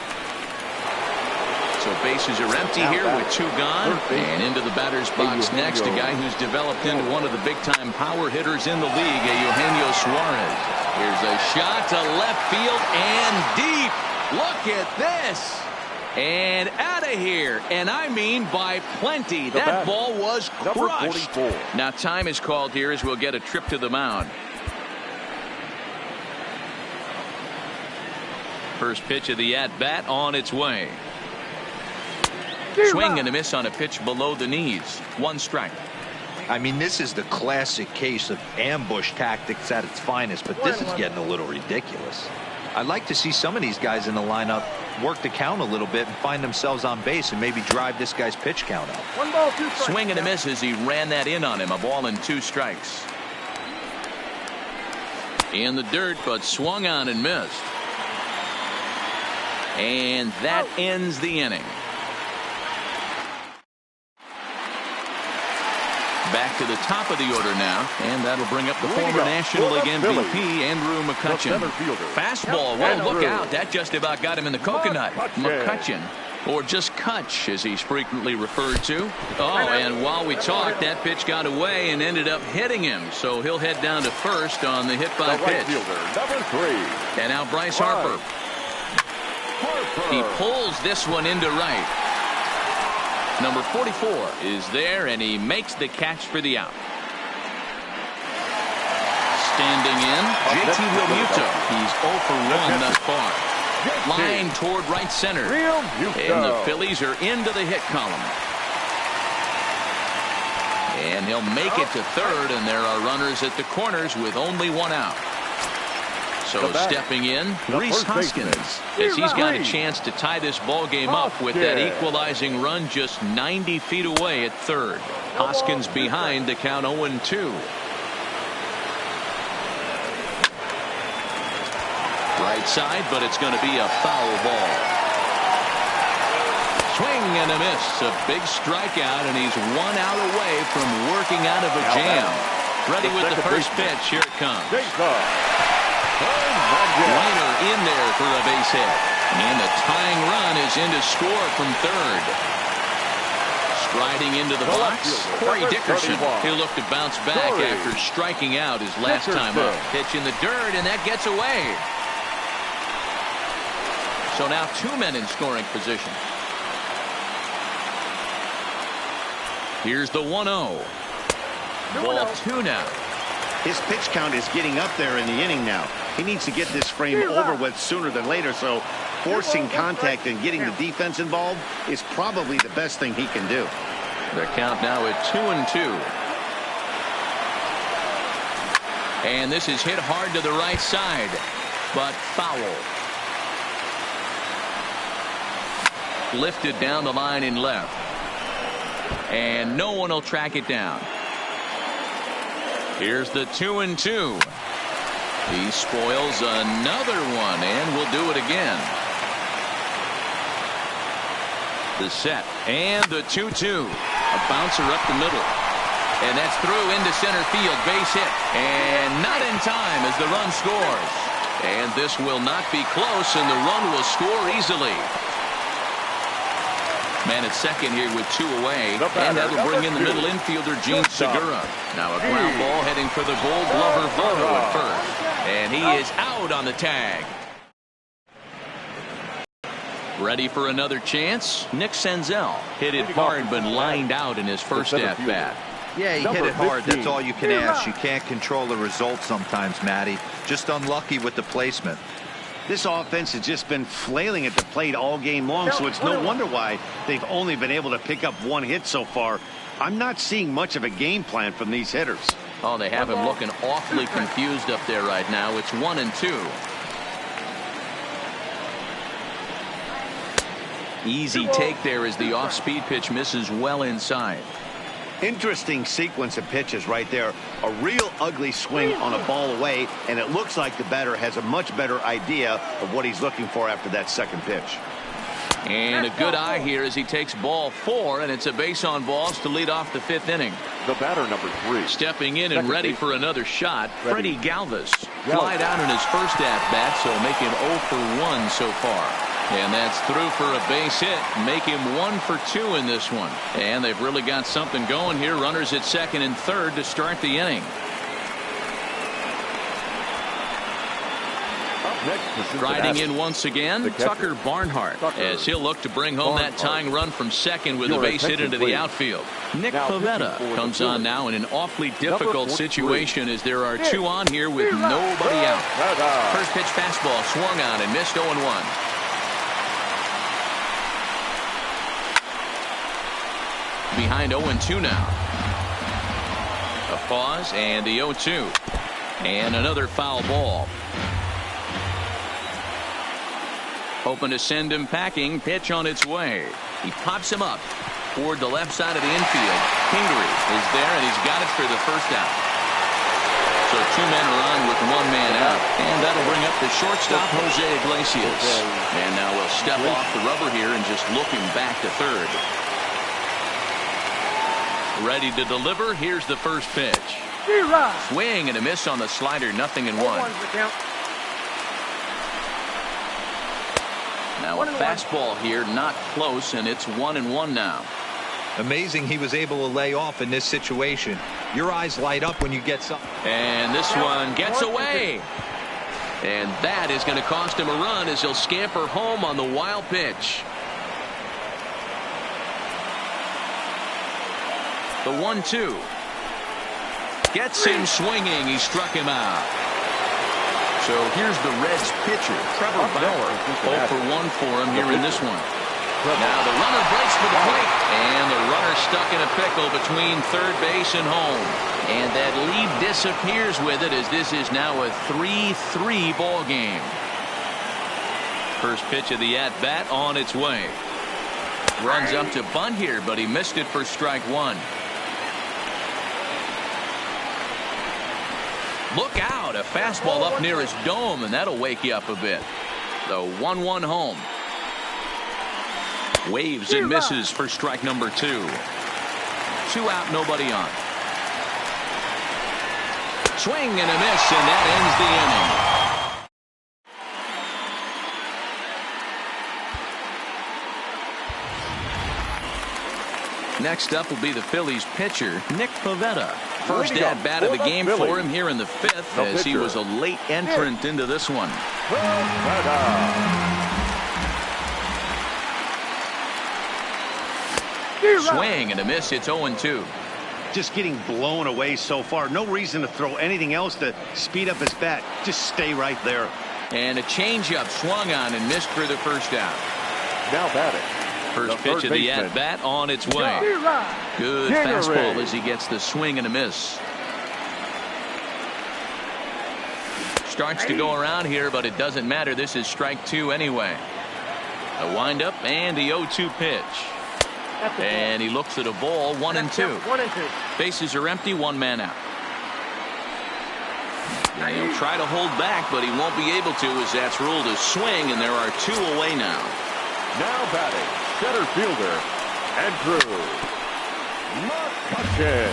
Speaker 1: So bases are empty here with 2 gone, and into the batter's box next, a guy who's developed into one of the big-time power hitters in the league, Eugenio Suarez. Here's a shot to left field and deep. Look at this. And out of here, and I mean by plenty. That ball was crushed. Now time is called here as we'll get a trip to the mound. First pitch of the at-bat on its way. Swing and a miss on a pitch below the knees. 1 strike.
Speaker 3: I mean, this is the classic case of ambush tactics at its finest, but this is getting a little ridiculous. I'd like to see some of these guys in the lineup work the count a little bit and find themselves on base and maybe drive this guy's pitch count up.
Speaker 5: 1 ball, 2 strikes.
Speaker 1: Swing and a miss as he ran that in on him. A ball and 2 strikes. In the dirt, but swung on and missed. And that ends the inning. Back to the top of the order now, and that'll bring up the former National League MVP, Andrew McCutchen. Fastball, whoa, look out. That just about got him in the coconut. McCutchen, or just Kutch, as he's frequently referred to. Oh, and while we talked, that pitch got away and ended up hitting him, so he'll head down to first on the hit by pitch.
Speaker 2: Number 3.
Speaker 1: And now Bryce Harper. He pulls this one into right. Number 44 is there, and he makes the catch for the out. Standing in, JT Realmuto. He's 0 for 1 thus far. Line toward right center. And the Phillies are into the hit column. And he'll make it to third, and there are runners at the corners with only one out. So stepping in, Rhys Hoskins, as he's got a chance to tie this ball game up with that equalizing run just 90 feet away at third. Hoskins behind the count 0-2. Right side, but it's going to be a foul ball. Swing and a miss. A big strikeout, and he's 1 out away from working out of a jam. Ready with the first pitch. Here it comes. Liner in there for a base hit. And the tying run is in to score from third. Striding into the box, Corey Dickerson. He'll look to bounce back after striking out his last time up. Pitch in the dirt, and that gets away. So now 2 men in scoring position. Here's the 1-0. Ball 2 now.
Speaker 4: His pitch count is getting up there in the inning now. He needs to get this frame over with sooner than later, so forcing contact and getting the defense involved is probably the best thing he can do.
Speaker 1: The count now at 2-2. And this is hit hard to the right side, but foul. Lifted down the line in left. And no one will track it down. Here's the 2-2. He spoils another one, and will do it again. The set, and the 2-2. A bouncer up the middle. And that's through into center field. Base hit. And not in time as the run scores. And this will not be close, and the run will score easily. Man at second here with 2 away, and that'll bring in the middle infielder Gene Segura. Now a ground ball heading for the Gold Glover Votto at first, and he is out on the tag. Ready for another chance? Nick Senzel hit it hard but lined out in his first at bat.
Speaker 3: Yeah, he hit it hard. That's all you can ask. You can't control the result sometimes, Matty. Just unlucky with the placement.
Speaker 4: This offense has just been flailing at the plate all game long, so it's no wonder why they've only been able to pick up 1 hit so far. I'm not seeing much of a game plan from these hitters.
Speaker 1: Oh, they have him looking awfully confused up there right now. It's 1-2. Easy take there as the off-speed pitch misses well inside.
Speaker 4: Interesting sequence of pitches right there. A real ugly swing on a ball away, and it looks like the batter has a much better idea of what he's looking for after that second pitch.
Speaker 1: And a good eye here as he takes ball 4, and it's a base on balls to lead off the 5th inning.
Speaker 2: The batter, number 3.
Speaker 1: Stepping in and ready for another shot, Freddie Galvis. Flied out in his first at-bat, so make him 0 for 1 so far. And that's through for a base hit. Make him 1 for 2 in this one. And they've really got something going here. Runners at second and third to start the inning. Riding in once again, Tucker Barnhart, as he'll look to bring home that tying run from second with a base hit into the outfield. Nick Pivetta comes on now in an awfully difficult situation as there are 2 on here with nobody out. First pitch fastball swung on and missed 0-1. Behind 0-2 now. A pause and the 0-2. And another foul ball. Hoping to send him packing. Pitch on its way. He pops him up toward the left side of the infield. Kingery is there, and he's got it for the first out. So 2 men are on with 1 man out. And that'll bring up the shortstop, Jose Iglesias. And now we'll step off the rubber here and just looking back to third. Ready to deliver. Here's the first pitch. Swing and a miss on the slider. 0-1. Now a fastball here, not close, and it's 1-1 now.
Speaker 3: Amazing he was able to lay off in this situation. Your eyes light up when you get something.
Speaker 1: And this one gets away. And that is going to cost him a run as he'll scamper home on the wild pitch. The 1-2. Gets him swinging. He struck him out. So here's the Reds pitcher, Trevor Bauer. 0 for 1 for him here in this one. Now the runner breaks for the plate. And the runner stuck in a pickle between third base and home. And that lead disappears with it as this is now a 3-3 ball game. First pitch of the at-bat on its way. Runs up to bunt here, but he missed it for strike 1. Look out, a fastball up near his dome, and that'll wake you up a bit. The 1-1 home. Waves and misses for strike number 2. 2 out, nobody on. Swing and a miss, and that ends the inning. Next up will be the Phillies pitcher, Nick Pivetta. First at bat of the game for him here in the 5th as he was a late entrant into this one. Swing and a miss. It's 0-2.
Speaker 4: Just getting blown away so far. No reason to throw anything else to speed up his bat. Just stay right there.
Speaker 1: And a changeup swung on and missed for the first out.
Speaker 2: Now batting.
Speaker 1: First pitch of the at-bat on its way. Good fastball as he gets the swing and a miss. Starts to go around here, but it doesn't matter. This is strike 2 anyway. A windup and the 0-2 pitch. And he looks at a ball, 1-2. Bases are empty, 1 man out. And he'll try to hold back, but he won't be able to as that's ruled a swing, and there are 2 away now.
Speaker 2: Now batting, center fielder, Andrew McCutcheon.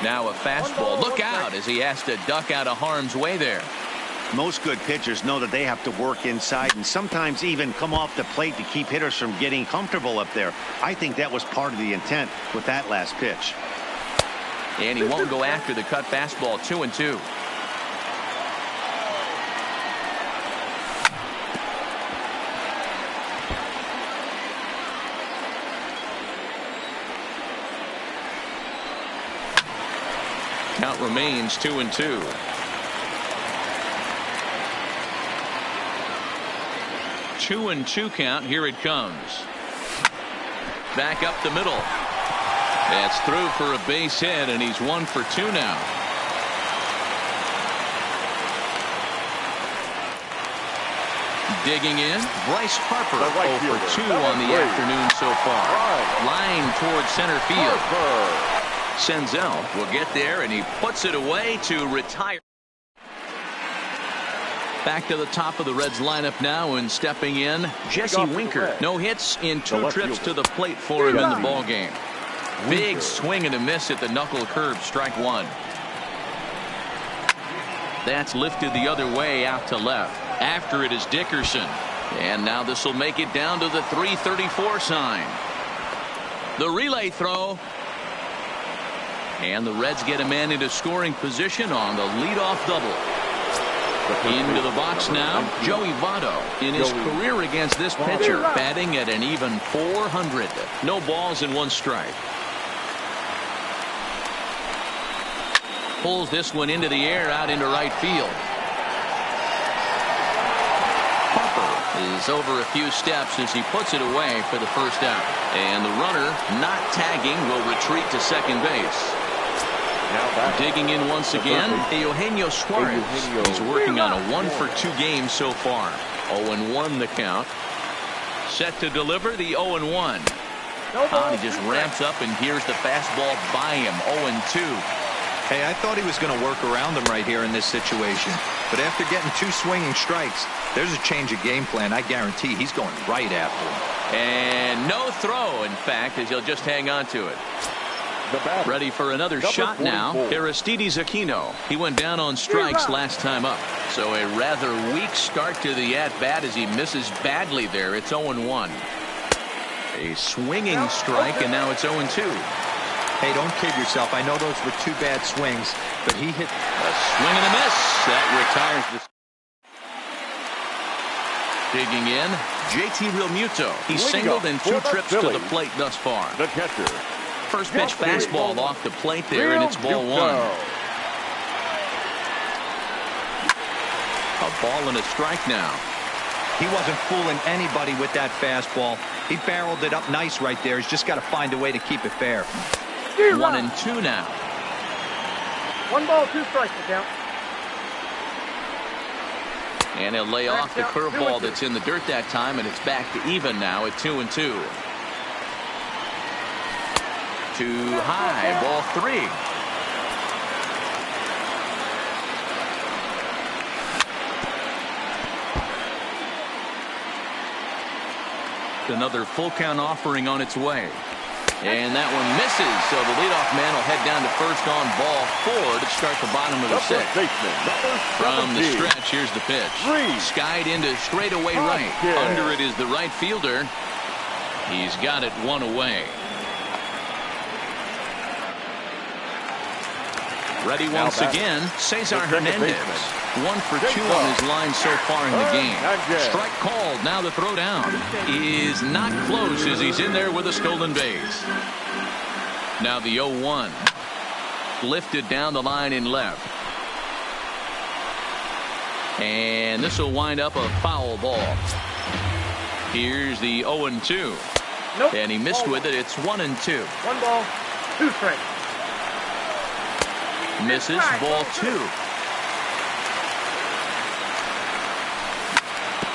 Speaker 1: Now a fastball. Look out as he has to duck out of harm's way there.
Speaker 4: Most good pitchers know that they have to work inside and sometimes even come off the plate to keep hitters from getting comfortable up there. I think that was part of the intent with that last pitch.
Speaker 1: And he won't go after the cut fastball. 2-2. Count remains 2-2. 2-2 count. Here it comes. Back up the middle. That's through for a base hit, and he's 1 for 2 now. Digging in, Bryce Harper, 0 for 2 on the afternoon so far. Line towards center field. Senzel will get there, and he puts it away to retire. Back to the top of the Reds lineup now, and stepping in, Jesse Winker. No hits in 2 trips to the plate for him in the ball game. Big swing and a miss at the knuckle curve, strike 1. That's lifted the other way out to left. After it is Dickerson. And now this will make it down to the 334 sign. The relay throw. And the Reds get a man into scoring position on the leadoff double. Into the box now, Joey Votto in his career against this pitcher, batting at an even 400. No balls and 1 strike. Pulls this one into the air out into right field. Harper is over a few steps as he puts it away for the first out. And the runner, not tagging, will retreat to second base. Digging in once again, Eugenio Suarez. He's working on a 1 for 2 game so far. 0-1 the count. Set to deliver the 0-1. He just ramps up, and here's the fastball by him. 0-2.
Speaker 3: Hey, I thought he was going to work around him right here in this situation. But after getting 2 swinging strikes, there's a change of game plan. I guarantee he's going right after him.
Speaker 1: And no throw, in fact, as he'll just hang on to it. Ready for another shot
Speaker 2: 44.
Speaker 1: now. Aristides Aquino. He went down on strikes last time up. So a rather weak start to the at-bat as he misses badly there. It's 0-1. A swinging strike, and now it's 0-2.
Speaker 3: Hey, don't kid yourself. I know those were 2 bad swings, but he hit
Speaker 1: a swing and a miss. That retires the. Digging in, JT Realmuto. He's singled in 2 trips to the plate thus far.
Speaker 2: The catcher.
Speaker 1: First pitch fastball off the plate there, and it's ball 1. A ball and a strike now.
Speaker 3: He wasn't fooling anybody with that fastball. He barreled it up nice right there. He's just got to find a way to keep it fair.
Speaker 1: 1-2 now.
Speaker 5: 1 ball, 2 strikes to count.
Speaker 1: And he'll lay off the curveball that's in the dirt that time, and it's back to even now at 2-2. Too high, ball 3. Another full count offering on its way. And that one misses, so the leadoff man will head down to first on ball 4 to start the bottom of the 6th. From the stretch, here's the pitch. Skied into straightaway right. Under it is the right fielder. He's got it 1 away. Ready once again, Cesar Hernandez. 1 for 2 on his line so far in the game. Strike called. Now the throw down is not close as he's in there with a stolen base. Now the 0-1. Lifted down the line in left. And this will wind up a foul ball. Here's the 0-2.
Speaker 5: Nope.
Speaker 1: And he missed with it. It's 1-2.
Speaker 5: 1 ball, 2 strikes.
Speaker 1: Misses, ball 2.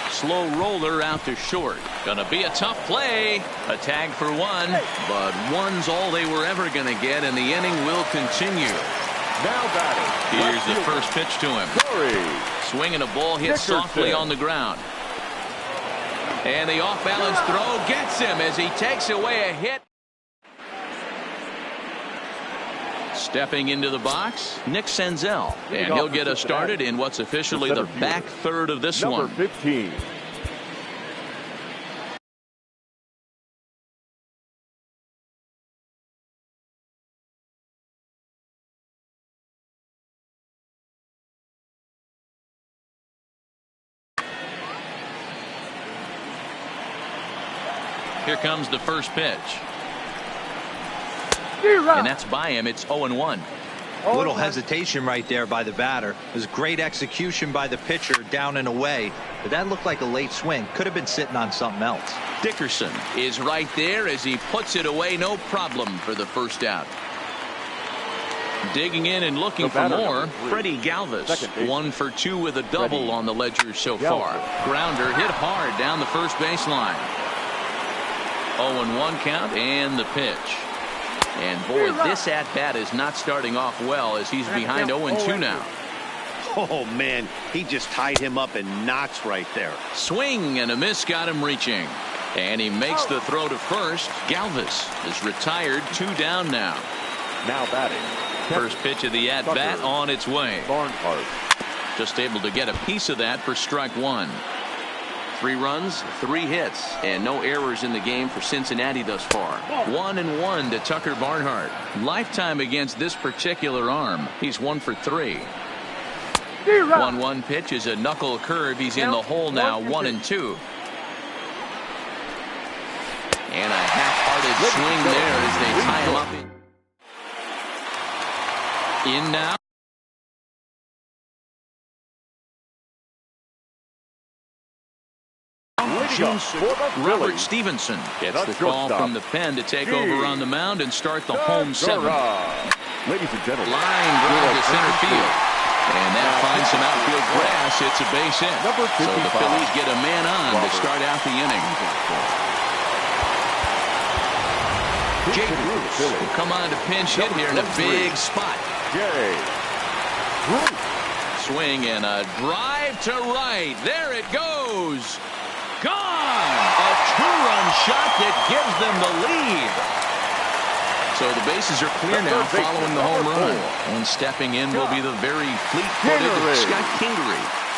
Speaker 1: Slow roller out to short. Gonna be a tough play. A tag for 1, but 1's all they were ever gonna get, and the inning will continue.
Speaker 2: Now batting.
Speaker 1: Here's the first pitch to him. Swinging a ball hit softly on the ground. And the off-balance throw gets him as he takes away a hit. Stepping into the box, Nick Senzel, and he'll get us started in what's officially the back third of this one.
Speaker 2: Number 15.
Speaker 1: Here comes the first pitch. And that's by him. It's 0-1.
Speaker 3: A little hesitation right there by the batter. It was great execution by the pitcher down and away, but that looked like a late swing. Could have been sitting on something else.
Speaker 1: Dickerson is right there as he puts it away. No problem for the first out. Digging in and looking for more, Freddie Galvis. 1 for 2 with a double on the ledger so far. Grounder hit hard down the first baseline. 0-1 count and the pitch. And boy, this at-bat is not starting off well as he's behind 0-2 now.
Speaker 4: Oh, man, he just tied him up in knots right there.
Speaker 1: Swing and a miss got him reaching. And he makes the throw to first. Galvis is retired, 2 down now.
Speaker 2: Now batting.
Speaker 1: First pitch of the at-bat on its way.
Speaker 2: Barnhart.
Speaker 1: Just able to get a piece of that for strike 1. 3 runs, 3 hits, and no errors in the game for Cincinnati thus far. 1-1 to Tucker Barnhart. Lifetime against this particular arm. He's 1 for 3. 1-1 pitch is a knuckle curve. He's in the hole now, 1-2. And a half-hearted swing there as they tie him up. In now. Robert Stevenson gets the call from the pen to take over on the mound and start the home 7th.
Speaker 2: Ladies and gentlemen,
Speaker 1: Line drive to center field. And that finds some outfield grass. It's a base hit. So the Phillies get a man on to start out the inning. Jay Bruce will come on to pinch hit here in a big spot.
Speaker 2: Jay Bruce.
Speaker 1: Swing and a drive to right. There it goes. Gone! A two-run shot that gives them the lead. So the bases are clear now following the home run. And stepping in will be the very fleet-footed Scott Kingery.